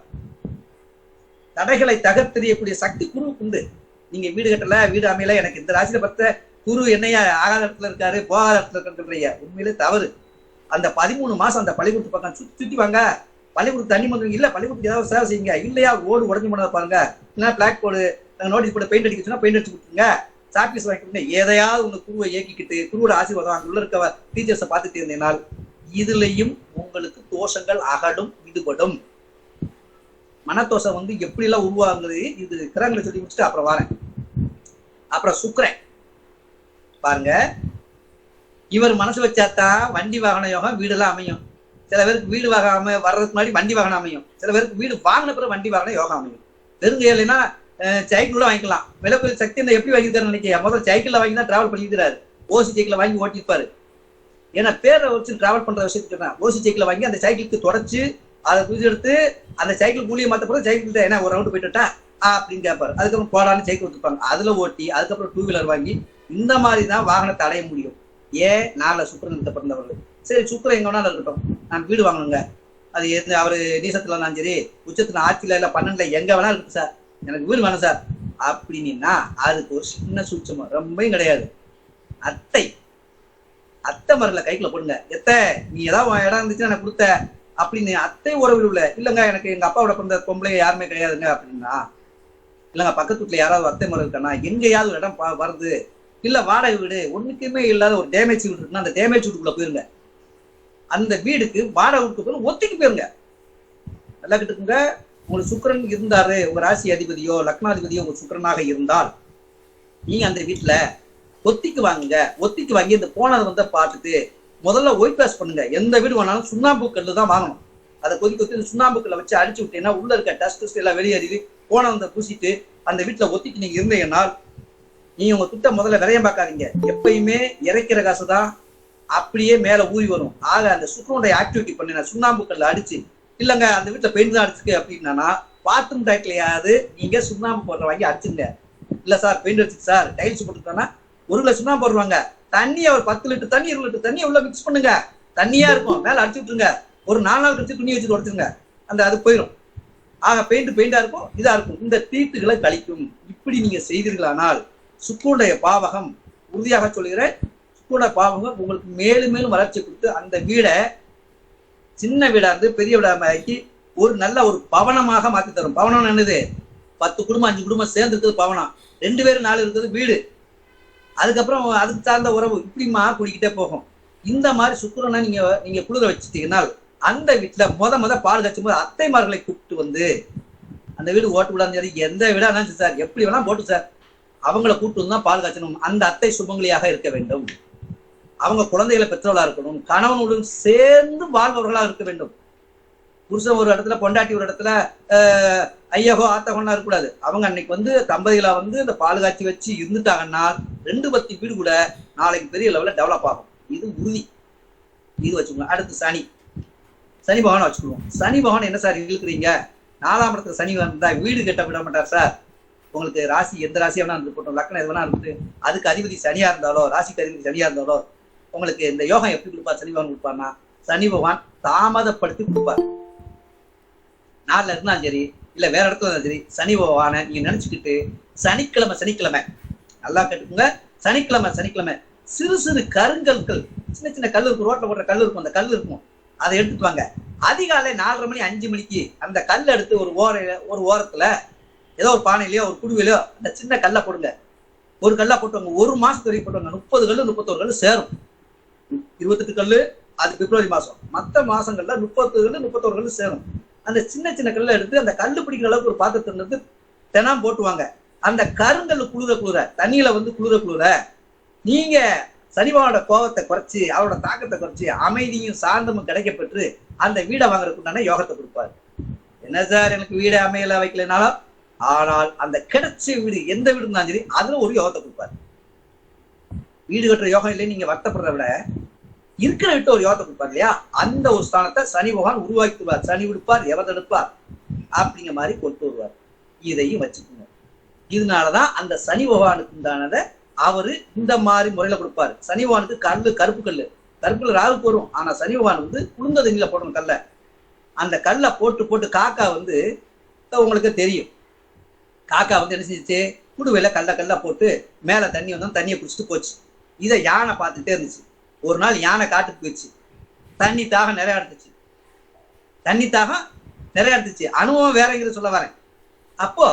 தடைகளை தகர்த்தெறியக்கூடிய சக்தி குருவுக்கு உண்டு. நீங்க வீடு கட்டல, வீடு அமையல, எனக்கு இந்த ராசியில பார்த்த குரு என்னையா ஆகாத இடத்துல இருக்காரு, போகாத இடத்துல இருக்காரு, உண்மையிலே தவறு. அந்த 13 மாசம் அந்த பள்ளிக்கூடத்து பக்கம் சுத்தி வாங்க. பள்ளிக்கூடத்து தண்ணி வந்து இல்ல, பள்ளிக்கூடத்துக்கு ஏதாவது சேவை செய்யுங்க. இல்லையா ஓடு உடஞ்சு போனதை பாருங்க, இல்லைன்னா black board notice board paint அடிக்க சொன்னா பெயிண்ட் அடிச்சு கொடுத்துருங்க, சாக்பீஸ் வாங்கி கொடுங்க. எதையாவது உங்க குருவை இயக்கிக்கிட்டு குருவோட ஆசீர்வாதம் அங்க உள்ள இருக்க டீச்சர்ஸை பார்த்துட்டு இருந்தேனால் இதுலயும் உங்களுக்கு தோஷங்கள் அகடும், விடுபடும். மனத்தோஷம் வந்து எப்படி எல்லாம் உருவாகுது இது கிரகங்களை சொல்லி முடிச்சுட்டு அப்புறம் வரேன். அப்புறம் சுக்கிரன் பாருங்க, இவர் மனசு வச்சாதான் வண்டி வாகன யோகம் வீடெல்லாம் அமையும். சில பேருக்கு வீடு வாங்காம வர்றதுக்கு முன்னாடி வண்டி வாகனம் அமையும். சில பேருக்கு வீடு வாங்கின பிறகு வண்டி வாகன யோகம் அமையும். பெருங்க இல்லைன்னா சைக்கிள் வாங்கிக்கலாம். விலைக்குரிய சக்தி எப்படி வாங்கிக்கிறாரு நினைக்க, முதல்ல சைக்கிள்ல வாங்கி தான் டிராவல் பண்ணிக்கிறாரு. ஓசி சைக்கிள வாங்கி ஓட்டிருப்பாரு. ஏன்னா பேரை வச்சு டிராவல் பண்ற விஷயத்துக்கு தான் ஓசி சைக்கிள வாங்கி அந்த சைக்கிளுக்கு தொடச்சு அதை புது எடுத்து அந்த சைக்கிள் கூலியை மாத்த போது சைக்கிள் என்ன ஒரு ரவுண்டு போயிட்டுட்டா அப்படின்னு கேட்பாரு. அதுக்கப்புறம் போடான்னு சைக்கிள் கொடுத்துருப்பாங்க, அதுல ஓட்டி அதுக்கப்புறம் 2 வீலர் வாங்கி இந்த மாதிரி தான் வாகனத்தை அடைய முடியும். ஏன் 4 சுக்கிரன் பிறந்தவர்கள். சரி சுக்கிரன் எங்க வேணாலும் இருக்கட்டும், நான் வீடு வாங்கணுங்க. அது எது அவரு நீசத்துல இருந்தாலும் சரி, உச்சத்துல ஆட்சியில இல்ல 12ல எங்க வேணாலும் இருக்கு சார், எனக்கு வீடு வேணும் சார் அப்படின்னா அதுக்கு ஒரு சின்ன சூட்சமா ரொம்பவும் கிடையாது. அத்தை மரல கைக்குள்ள போடுங்க. நீ ஏதாவது இடம் இருந்துச்சுன்னா எனக்கு கொடுத்த அப்படின்னு அத்தை உறவில் உள்ள இல்லைங்க, எனக்கு எங்க அப்பாவோட பிறந்த பொம்பளை யாருமே கிடையாதுங்க அப்படின்னா, இல்லைங்க பக்கத்து வீட்டுல யாராவது அத்தை மரம் இருக்கானா, எங்கேயாவது ஒரு இடம் வருது, இல்ல வாடகை வீடு ஒண்ணுக்குமே இல்லாத ஒரு டேமேஜ் வீடு இருக்குன்னா அந்த டேமேஜ் வீட்டுக்குள்ள போயிருங்க. அந்த வீடுக்கு வாடகை வீட்டுக்கு ஒத்திக்கு போயிருங்க. நல்லா கிட்டுக்குங்க. உங்களுக்கு சுக்கிரன் இருந்தாரு, உங்க ராசி அதிபதியோ லக்னாதிபதியோ உங்க சுக்கிரனாக இருந்தால் நீங்க அந்த வீட்டுல ஒத்திக்கு வாங்குங்க. ஒத்திக்கு வாங்கி இந்த போனதை வந்து பார்த்துட்டு முதல்ல ஒயிட் வாஷ் பண்ணுங்க. எந்த வீடு வேணாலும் சுண்ணாம்பு கல்லு தான் வாங்கணும். அதை கொத்தி சுண்ணாம்பு கல்லை வச்சு அடிச்சு விட்டீங்கன்னா உள்ள இருக்க டஸ்ட் எல்லாம் வெளியேறி போனதை பூசிட்டு அந்த வீட்டுல ஒத்திக்கு நீங்க இருந்தீங்கன்னா நீங்க உங்க கிட்ட முதல்ல விரையம் பார்க்காதீங்க. எப்பயுமே இறைக்கிற காசு தான் அப்படியே மேல ஊறி வரும். ஆக அந்த சுக்கிரனுடைய ஆக்டிவிட்டி பண்ணினா சுண்ணாம்பு கல்ல அடிச்சு, இல்லைங்க அந்த வீட்டுல பெயிண்ட் தான் அடிச்சுக்கு அப்படின்னா பாத்ரூம் டைட்லயாவது நீங்க சுண்ணாம்பு போடுற வாங்கி அடிச்சுங்க. இல்ல சார் பெயிண்ட் அடிச்சுக்கு சார் டைல்ஸ் போட்டுருக்காங்கன்னா 1 கிலோ சுண்ணாம்பு போடுவாங்க. தண்ணி ஒரு 10 லிட்டர் தண்ணி 20 லிட்டர் தண்ணி உள்ள மிக்ஸ் பண்ணுங்க. தண்ணியா இருக்கும், மேல அடிச்சு விட்டுருங்க. ஒரு 4 நாள் கழிச்சு துணி வச்சு உடச்சுருங்க, அந்த அது போயிடும். ஆக பெயிண்டா இருக்கும், இதா இருக்கும். இந்த தீட்டுகளை கழிக்கும். இப்படி நீங்க செய்தீர்களானால் சுக்கிரனுடைய பாவகம், உறுதியாக சொல்கிறேன், சுக்கிரனுடைய பாவகம் உங்களுக்கு மேலும் மேலும் வளர்ச்சி கொடுத்து அந்த வீடை சின்ன வீடா இருந்து பெரிய வீடாக்கி ஒரு நல்ல ஒரு பவனமாக மாற்றி தரும். பவனம் என்னது? 10 குடும்பம் 5 குடும்பம் சேர்ந்து இருக்குது பவனம். 2 பேரும் 4 இருக்குது வீடு. அதுக்கப்புறம் அதுக்கு சார்ந்த உறவு இப்படிமா குடிக்கிட்டே போகும். இந்த மாதிரி சுக்கிரனை நீங்க குளிர வச்சுட்டீங்கன்னா அந்த வீட்டுல முத பால் காய்ச்சும் போது அத்தைமார்களை கூப்பிட்டு வந்து அந்த வீடு ஓட்டு விடாது சரி, எந்த வீடா இருந்தாலும் சார் எப்படி வேணா போட்டு சார் அவங்கள கூப்பிட்டு வந்து தான் பால் காய்ச்சணும். அந்த அத்தை சுமங்கலியாக இருக்க வேண்டும். அவங்க குழந்தைகளை பெற்றவர்களா இருக்கணும். கணவனுடன் சேர்ந்து வாழ்பவர்களாக இருக்க வேண்டும். புருஷன் ஒரு இடத்துல பொண்டாட்டி ஒரு இடத்துல ஐயகோ ஆத்தகோன்னா இருக்கக்கூடாது. அவங்க அன்னைக்கு வந்து தம்பதிகளா வந்து இந்த பால் காய்ச்சி வச்சு இருந்துட்டாங்கன்னா 2 பத்தி வீடு கூட நாளைக்கு பெரிய லெவலில் டெவலப் ஆகும். இது உறுதி. இது வச்சுக்கோங்க. அடுத்து சனி பகவானை வச்சுக்குவோம். சனி பகவான் என்ன சார் இருக்கிறீங்க, 4ஆம் இடத்துல சனி வந்தா வீடு கட்ட விட மாட்டார் சார். உங்களுக்கு ராசி எந்த ராசியா வேணா இருந்து போட்டோம், லக்னம் எது வேணா இருந்து அதுக்கு அதிபதி சனியா இருந்தாலோ ராசிக்கு அதிபதி சனியா இருந்தாலோ உங்களுக்கு இந்த யோகம் எப்படி கொடுப்பார்? சனி பகவான் கொடுப்பார்னா சனி பகவான் தாமதப்படுத்தி கொடுப்பார். 4ல இருந்தாலும் சரி இல்ல வேற இடத்துல இருந்தாலும் சரி சனி பகவானை நீங்க நினைச்சுக்கிட்டு சனிக்கிழமை நல்லா கேட்டுக்கோங்க. சனிக்கிழமை சிறு சிறு கருங்கற்கள், சின்ன கல் இருக்கும், ரோட்ல போடுற கல் இருக்கும், அந்த கல் இருக்கும், அதை எடுத்துட்டு வாங்க. அதிகாலை 4:30 மணி 5 மணிக்கு அந்த கல் எடுத்து ஒரு ஓரத்துல ஏதோ ஒரு பானையிலயோ ஒரு குடுவையிலோ அந்த சின்ன கல்லை போடுங்க. ஒரு கல்லா போட்டுவாங்க. 1 மாசத்துக்கு வரைக்கும் போட்டுவாங்க. 30 கல்லு 31 கல்லு சேரும். 28 கல்லு அது பிப்ரவரி மாசம். மற்ற மாசங்கள்ல 30 கல்லு 31 கல்லு சேரும். அந்த சின்ன கல்லை எடுத்து அந்த கல்லு பிடிக்கிற அளவுக்கு ஒரு பாத்திரத்துல இருந்து தினம் போட்டுவாங்க. அந்த கருங்கல் குளிர தண்ணியில வந்து குளிர நீங்க சனிபகவானோட கோபத்தை குறைச்சி அவரோட தாக்கத்தை குறைச்சி அமைதியும் சாந்தமும் கிடைக்கப்பெற்று அந்த வீடை வாங்குறதுக்குண்டான யோகத்தை கொடுப்பாரு. என்ன சார் எனக்கு வீடை அமையல வைக்கலனாலும் ஆனால் அந்த கிடைச்ச வீடு எந்த வீடு இருந்தாலும் சரி அதுல ஒரு யோகத்தை கொடுப்பாரு. வீடு கட்டுற யோகம் இல்லைன்னு நீங்க வருத்தப்படுறத விட இருக்கிற விட்டு ஒரு யோகத்தை கொடுப்பார் இல்லையா, அந்த ஒரு ஸ்தானத்தை சனி பகவான் உருவாக்கிடுவார். சனி விடுப்பார் எவர் எடுப்பார் அப்படிங்கிற மாதிரி கொண்டு வருவார். இதையும் வச்சுக்கோங்க. இதனாலதான் அந்த சனி பகவானுக்கு உண்டானதை அவரு இந்த மாதிரி முறையில கொடுப்பாரு. சனி பகவானுக்கு கருப்பு கல்லு ராகுக்கு வரும். ஆனா சனி பகவான் குளிர்ந்த தண்ணியில போடணும் கல்லை. அந்த கல்லை போட்டு காக்கா உங்களுக்கு தெரியும், காக்கா என்ன செஞ்சிச்சு, குடுவையில கல்ல போட்டு மேல தண்ணி வந்தோம், தண்ணியை குடிச்சிட்டு போச்சு. இதை யானை பார்த்துட்டே இருந்துச்சு. ஒரு நாள் யானை காட்டுக்கு போயிடுச்சு. தண்ணி தாகம் நிறைய எடுத்துச்சு. அனுபவம் வேறங்கிறது சொல்ல வரேன். அப்போ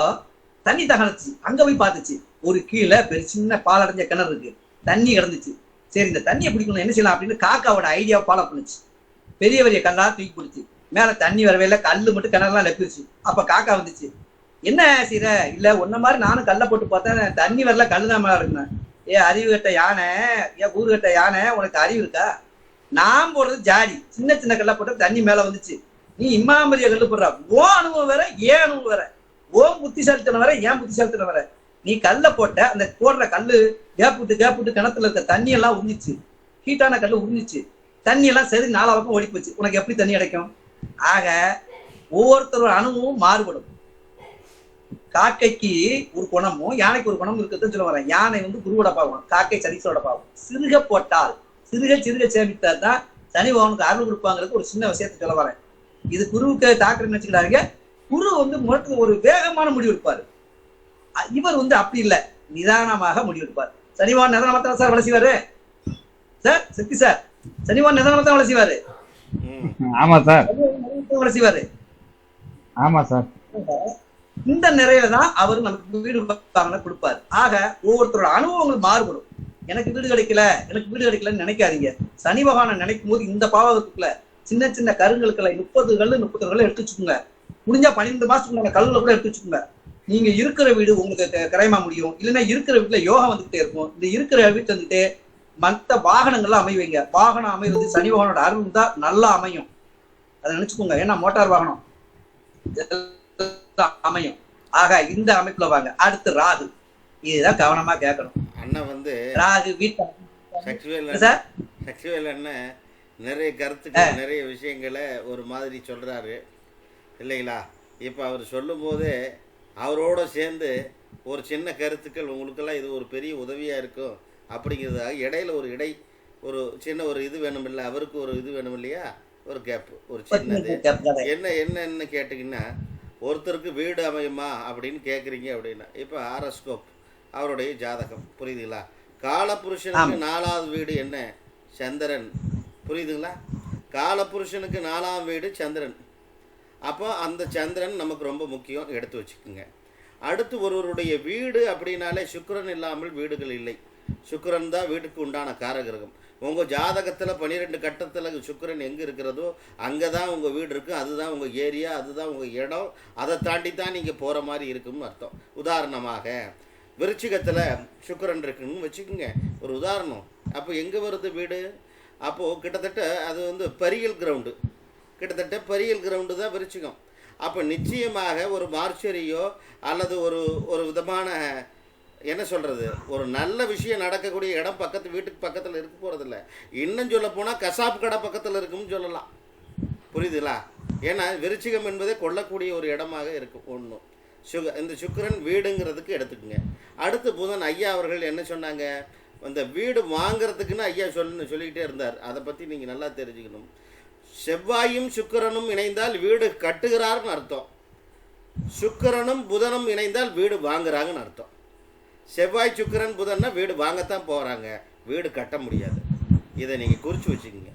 தண்ணி தாகம் எடுத்துச்சு. அங்க போய் பார்த்துச்சு, ஒரு கீழே சின்ன பாலடைஞ்ச கிணறு இருக்கு, தண்ணி கிடந்துச்சு. சரி, இந்த தண்ணியை பிடிக்கணும், என்ன செய்யலாம் அப்படின்னு காக்காவோட ஐடியாவை ஃபாலோ பண்ணுச்சு. பெரிய பெரிய கல்லா தூக்கி பிடிச்சி மேல தண்ணி வரவே இல்லை, கல்லு மட்டும் கிணறுலாம் லெப்பிடுச்சு. அப்ப காக்கா வந்துச்சு, என்ன செய்யற? இல்ல ஒன்ன மாதிரி நானும் கல்லை போட்டு பார்த்தேன், தண்ணி வரல, கல்லுதான் மேல இருக்குன்னு. அறிவு கட்ட யானை, ஊரு கட்ட யானை, உனக்கு அறிவு இருக்கா? நான் போடுறது ஜாடி, சின்ன சின்ன கல்ல போட்டு தண்ணி மேல வந்துச்சு. நீ இம்மாமரிய கல்லு போடுற. ஓ அனுபவம் வேற, ஏன் அனுபவம் வேற. ஓம் புத்திசாலித்தனம் வேற, ஏன் புத்திசாலித்தனம் வேற. நீ கல்ல போட்ட அந்த போடுற கல்லு கேப்புட்டு கிணத்துல இருக்க தண்ணி எல்லாம் உறிஞ்சிச்சு. ஹீட்டான கல்லு உறிஞ்சிச்சு. தண்ணி எல்லாம் சரி 4 பக்கம் ஓடி போச்சு. உனக்கு எப்படி தண்ணி கிடைக்கும்? ஆக ஒவ்வொருத்தரோட அனுபவம் மாறுபடும். காக்கைக்கு ஒரு குணமும் யானைக்கு ஒரு குணமும் இருக்குதுன்னு சொல்ல வரேன். யானை குருவோட பாவம், காக்கை சனீஸ்வரோட பாவம். சிறுக போட்டால் சிறுக சேமித்தால் தான் சனி பகவானுக்கு அருள் கொடுப்பாங்கிறது ஒரு சின்ன விஷயத்தை சொல்ல வரேன். இது குருவுக்கு தாக்கல் நினைச்சுக்கிறாங்க. குரு முகத்துல ஒரு வேகமான முடிவு எடுப்பாரு. இவர் அப்படி இல்லை, நிதானமாக முடிவெடுப்பார். சனிவான் நிதானமா தான் சார் வேலை செய்வாரு. சார் சக்தி சார், சனிவான் நிதானமா தான் வேலை செய்வாரு.
ஆமா சார்,
வேலை செய்வாரு.
ஆமா சார்.
இந்த நிறையில தான் அவர் நமக்கு வீடு கொடுப்பாரு. ஆக ஒவ்வொருத்தரோட அனுபவங்கள் மாறுபடும். எனக்கு வீடு கிடைக்கலன்னு நினைக்காதீங்க. சனி பகவானை நினைக்கும் போது இந்த பாவகத்துக்குள்ள சின்ன சின்ன கருங்களுக்குள்ள 30 கல்லு 30 கல்லு எடுத்து வச்சுக்கோங்க. முடிஞ்சா 12 மாசத்துக்குள்ள கல்லுல கூட எடுத்து வச்சுக்கோங்க. நீங்க இருக்கிற வீடு உங்களுக்கு கிரயமா முடியும். இல்லைன்னா இருக்கிற வீட்டுல யோகம் வந்துகிட்டே இருக்கும். இந்த இருக்கிற வீட்டுல மற்ற வாகனங்கள்லாம் அமைவீங்க. வாகனம் அமைவது சனி பகவானோட அருள் தான் நல்லா அமையும். அதை நினைச்சுக்கோங்க. ஏன்னா மோட்டார் வாகனம் அமையும். ஆக இந்த அமைப்புல வாங்க. அடுத்து ராகு, இதுதான் கவனமா கேட்கணும்.
அண்ணன்
ராகு வீட்டு
அண்ணன் நிறைய கருத்துக்கள் நிறைய விஷயங்களை ஒரு மாதிரி சொல்றாரு இல்லைங்களா? இப்ப அவர் சொல்லும் போது அவரோட சேர்ந்து ஒரு சின்ன கருத்துக்கள் உங்களுக்கெல்லாம் இது ஒரு பெரிய உதவியா இருக்கும் அப்படிங்கிறதாக இடையில ஒரு சின்ன ஒரு இது வேணும் இல்லை, அவருக்கு ஒரு இது வேணும் இல்லையா, ஒரு கேப், ஒரு சின்னது. என்னன்னு கேட்டிங்கன்னா, ஒருத்தருக்கு வீடு அமையுமா அப்படின்னு கேட்குறீங்க அப்படின்னா, இப்போ ஆரோஸ்கோப் அவருடைய ஜாதகம் புரியுதுங்களா? காலபுருஷனுக்கு 4வது வீடு என்ன? சந்திரன். புரியுதுங்களா? காலபுருஷனுக்கு 4ஆம் வீடு சந்திரன். அப்போ அந்த சந்திரன் நமக்கு ரொம்ப முக்கியம், எடுத்து வச்சுக்கோங்க. அடுத்து ஒருவருடைய வீடு அப்படின்னாலே சுக்கிரன் இல்லாமல் வீடுகள் இல்லை. சுக்கிரன் தான் வீட்டுக்கு உண்டான காரகிரகம். உங்கள் ஜாதகத்தில் 12 கட்டத்தில் சுக்கிரன் எங்கே இருக்கிறதோ அங்கே தான் உங்கள் வீடு இருக்குது. அதுதான் உங்கள் ஏரியா, அதுதான் உங்கள் இடம். அதை தாண்டி தான் நீங்கள் போகிற மாதிரி இருக்குன்னு அர்த்தம். உதாரணமாக விருச்சிகத்தில் சுக்கிரன் இருக்குன்னு வச்சுக்கோங்க, ஒரு உதாரணம். அப்போ எங்கே வருது வீடு? அப்போது கிட்டத்தட்ட அது பரியல் கிரவுண்டு, கிட்டத்தட்ட பரியல் கிரவுண்டு தான் விருச்சிகம். அப்போ நிச்சயமாக ஒரு மார்ச்சரியோ அல்லது ஒரு விதமான என்ன சொல்கிறது, ஒரு நல்ல விஷயம் நடக்கக்கூடிய இடம் வீட்டுக்கு பக்கத்தில் இருக்க போகிறதில்ல. இன்னும் சொல்ல போனால் கசாப்பு கடை பக்கத்தில் இருக்குன்னு சொல்லலாம். புரியுதுங்களா? ஏன்னா விருச்சிகம் என்பதே கொள்ளக்கூடிய ஒரு இடமாக இருக்கும். ஒன்றும் இந்த சுக்கிரன் வீடுங்கிறதுக்கு எடுத்துக்கோங்க. அடுத்து புதன் ஐயா அவர்கள் என்ன சொன்னாங்க, அந்த வீடு வாங்கிறதுக்குன்னு ஐயா சொல்லிக்கிட்டே இருந்தார். அதை பற்றி நீங்கள் நல்லா தெரிஞ்சுக்கணும். செவ்வாயும் சுக்கிரனும் இணைந்தால் வீடு கட்டுகிறார்னு அர்த்தம். சுக்கிரனும் புதனும் இணைந்தால் வீடு வாங்குறாங்கன்னு அர்த்தம். செவ்வாய் சுக்கிரன் புதன்னா வீடு வாங்கத்தான் போகிறாங்க, வீடு கட்ட முடியாது. இதை நீங்கள் குறித்து வச்சுக்கோங்க.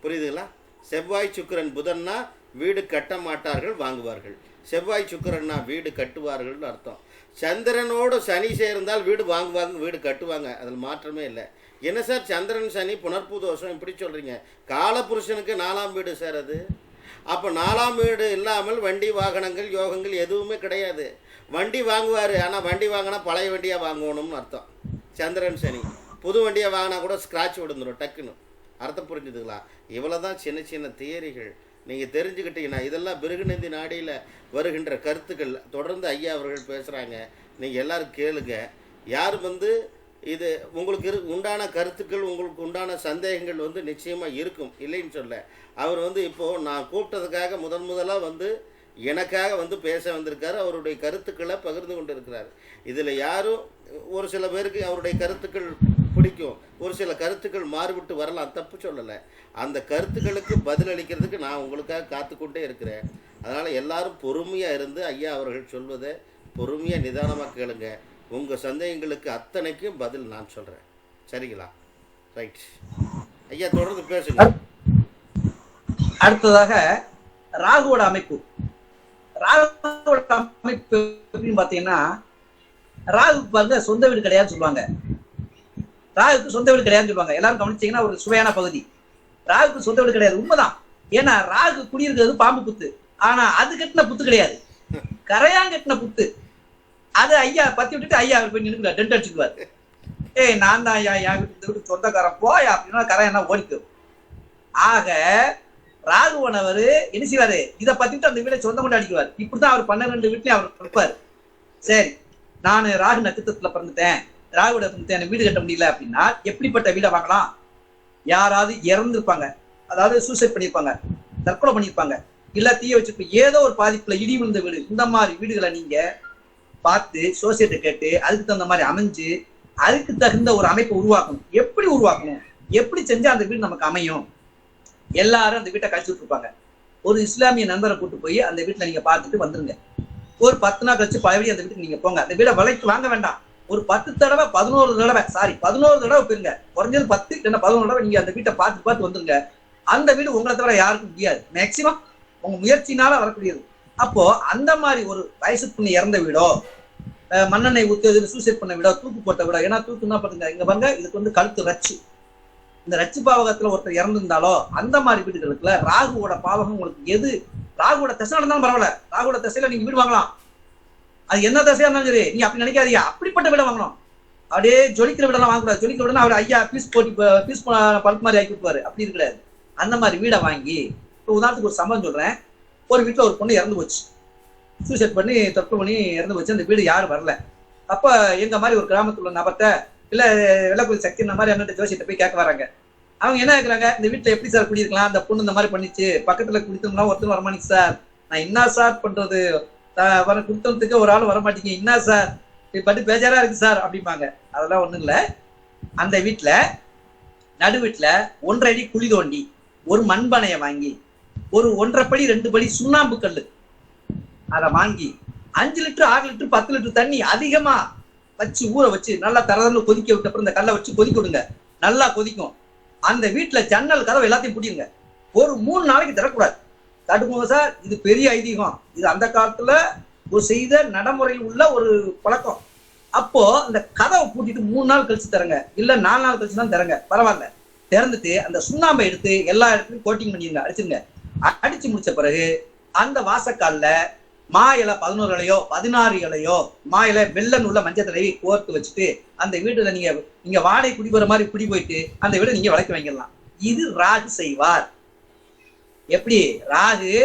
புரியுதுங்களா? செவ்வாய் சுக்கிரன் புதன்னா வீடு கட்ட மாட்டார்கள், வாங்குவார்கள். செவ்வாய் சுக்கிரன்னா வீடு கட்டுவார்கள்னு அர்த்தம். சந்திரனோடு சனி சேர்ந்தால் வீடு வாங்குவாங்க, வீடு கட்டுவாங்க. அதில் மாற்றமே இல்லை. என்ன சார் சந்திரன் சனி புனர்ப்பு தோஷம் இப்படி சொல்கிறீங்க? காலபுருஷனுக்கு 4ஆம் வீடு சார் அது. அப்போ 4ஆம் வீடு இல்லாமல் வண்டி வாகனங்கள் யோகங்கள் எதுவுமே கிடையாது. வண்டி வாங்குவார், ஆனால் வண்டி வாங்கினா பழைய வண்டியாக வாங்கணும்னு அர்த்தம். சந்திரன் சனி. புது வண்டியாக வாங்கினா கூட ஸ்க்ராட்ச் விழுந்துடும் டக்குன்னு. அர்த்தம் புரிஞ்சுதுங்களா? இவ்வளோ தான் சின்ன சின்ன தியரிகள். நீங்கள் தெரிஞ்சுக்கிட்டீங்கன்னா இதெல்லாம் பிருகுநந்தி நாடியில் வருகின்ற கருத்துக்கள் தொடர்ந்து ஐயா அவர்கள் பேசுகிறாங்க. நீங்கள் எல்லோரும் கேளுங்க. யார் இது உங்களுக்கு உண்டான கருத்துக்கள், உங்களுக்கு உண்டான சந்தேகங்கள் நிச்சயமாக இருக்கும், இல்லைன்னு சொல்ல. அவர் இப்போது நான் கூப்பிட்டதுக்காக முதலாக எனக்காக பேச வந்திருக்காரு. அவருடைய கருத்துக்களை பகிர்ந்து கொண்டு இருக்கிறார். இதில் யாரும் ஒரு சில பேருக்கு அவருடைய கருத்துக்கள் பிடிக்கும், ஒரு சில கருத்துக்கள் மாறுபட்டு வரலாம், தப்பு சொல்லலை. அந்த கருத்துக்களுக்கு பதிலளிக்கிறதுக்கு நான் உங்களுக்காக காத்துக்கொண்டே இருக்கிறேன். அதனால் எல்லாரும் பொறுமையாக இருந்து ஐயா அவர்கள் சொல்வதை பொறுமையாக நிதானமாக கேளுங்க. உங்கள் சந்தேகங்களுக்கு அத்தனைக்கும் பதில் நான் சொல்கிறேன். சரிங்களா? ரைட் ஐயா, தொடர்ந்து பேசுங்க.
அடுத்ததாக ராகுவோட அமைப்பு. ராகுவோட அமைப்பு எப்படின்னு பார்த்தீங்கன்னா, ராகுக்கு பாருங்க சொந்த வீடு கிடையாதுன்னு சொல்லுவாங்க. ராகுக்கு சொந்த வீடு கிடையாதுன்னு சொல்லுவாங்க. எல்லாரும் கவனிச்சீங்கன்னா ஒரு சுவையான பகுதி. ராகுக்கு சொந்த வீடு கிடையாது, உண்மைதான். ஏன்னா ராகு குடியிருக்கிறது பாம்பு புத்து. ஆனா அது கட்டின புத்து கிடையாது, கரையான் கட்டின புத்து. அது ஐயா பத்தி விட்டுட்டு ஐயா போய் நின்று டென்ட் அடிச்சுக்குவார். ஏய் நான் தான் ஐயா என் வீட்டு சொந்தக்காரன் போயா அப்படின்னா கரையானா ஓடிக்கும். ஆக ராகுவனவர் என்ன செய்வாரு, இதை பத்திட்டு அந்த வீட்டை சொந்தம் கொண்டு அடிக்குவார். இப்படிதான் அவர் 12 வீட்லயும் அவர் இருப்பார். சரி, நான் ராகு நட்சத்திரத்துல பிறந்துட்டேன், ராகுட பிறந்துட்டேன், வீடு கட்ட முடியல அப்படின்னா எப்படிப்பட்ட வீடை வாங்கலாம்? யாராவது இறந்துருப்பாங்க, அதாவது சூசைட் பண்ணியிருப்பாங்க, தற்கொலை பண்ணியிருப்பாங்க, இல்ல தீய வச்சிருப்ப, ஏதோ ஒரு பாதிப்புல இடி விழுந்த வீடு, இந்த மாதிரி வீடுகளை நீங்க பார்த்து சோசியத்தை கேட்டு அதுக்கு தகுந்த மாதிரி அமைஞ்சு அதுக்கு தகுந்த ஒரு அமைப்பை உருவாக்கணும். எப்படி உருவாக்கணும், எப்படி செஞ்சா அந்த வீடு நமக்கு அமையும்? எல்லாரும் அந்த வீட்டை கழிச்சுட்டு இருப்பாங்க. ஒரு இஸ்லாமிய நண்பரை கூட்டு போய் அந்த வீட்டுல நீங்க பார்த்துட்டு வந்துருங்க. ஒரு 10 நாள் கழிச்சு பழையபடி அந்த வீட்டுக்கு நீங்க போங்க. அந்த வீடை விலைக்கு வாங்க வேண்டாம். ஒரு 10 தடவை 11 தடவை போயிருங்க. குறைஞ்சது 10 இல்லைன்னா 11 தடவை நீங்க அந்த வீட்டை பார்த்து வந்துருங்க. அந்த வீடு உங்களை தவிர யாருக்கும் முடியாது. மேக்சிமம் உங்க முயற்சினால வரக்கூடியது. அப்போ அந்த மாதிரி ஒரு வயசு பண்ணி இறந்த வீடோ, மண்ணெண்ணெய் ஊத்து சூசைட் பண்ண வீடோ, தூக்கு போட்ட வீடோ, ஏன்னா தூக்குன்னா பாருங்க இங்க பாருங்க, இதுக்கு கழுத்து ரச்சு, இந்த ரச்சு பாவகத்துல ஒருத்தர் இறந்துருந்தாலோ அந்த மாதிரி வீடுகளுக்குல ராகுவோட பாவகம் உங்களுக்கு எது, ராகுவோட திசை நடந்தாலும் பரவாயில்ல, ராகுவோட திசையில நீங்க வீடு வாங்கலாம். அது என்ன திசையா இருந்தாலும் சரி, நீங்க அப்படி நினைக்காதீங்க. அப்படிப்பட்ட வீடை வாங்கணும். அப்படியே ஜொலிக்கிற வீடெல்லாம் வாங்கக்கூடாது. ஜொலிக்கிற வீடுனா அவர் ஐயா பீஸ் பல்ப் மாதிரி ஆக்கி விட்டுவாரு, அப்படி இருக்காது. அந்த மாதிரி வீடை வாங்கி, இப்போ உதாரணத்துக்கு ஒரு சம்பவம் சொல்றேன். ஒரு வீட்டுல ஒரு பொண்ணு இறந்து போச்சு, சூசைட் பண்ணி தற்கொலை பண்ணி இறந்து போச்சு. அந்த வீடு யாரும் வரல. அப்ப எங்க மாதிரி ஒரு கிராமத்துல நபர்த்த இல்ல வெள்ளக்குடி சக்தி இந்த மாதிரி அங்கிட்ட ஜோசியத்தை போய் கேட்க வராங்க. அவங்க என்ன கேட்கறாங்க, இந்த வீட்டுல எப்படி சார் குடியிருக்கலாம், அந்த பொண்ணு இந்த மாதிரி பண்ணிச்சு, பக்கத்துல குடித்தோம்னா ஒருத்தர் வரமாட்டேங்க சார், நான் என்ன சார் பண்றது, குடுத்தத்துக்கு ஒரு ஆள் வரமாட்டீங்க, என்ன சார் பட்டு பேஜாரா இருக்கு சார் அப்படிம்பாங்க. அதெல்லாம் ஒண்ணும் இல்ல. அந்த வீட்டுல நடு வீட்டுல 1.5 அடி குழி தோண்டி ஒரு மண்பானையை வாங்கி ஒரு 1.5 படி 2 படி சுண்ணாம்பு கல்லு அதை வாங்கி 5 லிட்டர் 6 லிட்டர் 10 லிட்டர் தண்ணி அதிகமா வச்சு ஊற வச்சு நல்லா தரதன்னு கொதிக்க விட்டு அப்புறம் இந்த கல்லை வச்சு கொதிக்க விடுங்க. நல்லா கொதிக்கும். அந்த வீட்டுல ஜன்னல் கதவு எல்லாத்தையும் பூட்டிடுங்க. ஒரு 3 நாளைக்கு திறக்கூடாது. தடுப்புங்க சார், இது பெரிய ஐதீகம். இது அந்த காலத்துல ஒரு செய்த நடைமுறையில் உள்ள ஒரு பழக்கம். அப்போ அந்த கதவை பூட்டிட்டு 3 நாள் கழிச்சு தரங்க, இல்ல 4 நாள் கழிச்சு தான் தரங்க, பரவாயில்ல. திறந்துட்டு அந்த சுண்ணாம்பை எடுத்து எல்லா இடத்துலையும் கோட்டிங் பண்ணிடுங்க, அடிச்சிருங்க. அடிச்சு முடிச்ச பிறகு அந்த வாசக்கால்ல மா இலை 11 இலையோ 16 இலையோ மா இலை வெள்ளன் உள்ள மஞ்சள் தடவி கோர்த்து வச்சுட்டு அந்த வீட்டுல நீங்க வாடகை குடி போற மாதிரி குடி போயிட்டு அந்த வீடை நீங்க விளக்கி வாங்கிடலாம். இது ராகு செய்வார். எப்படி ராகு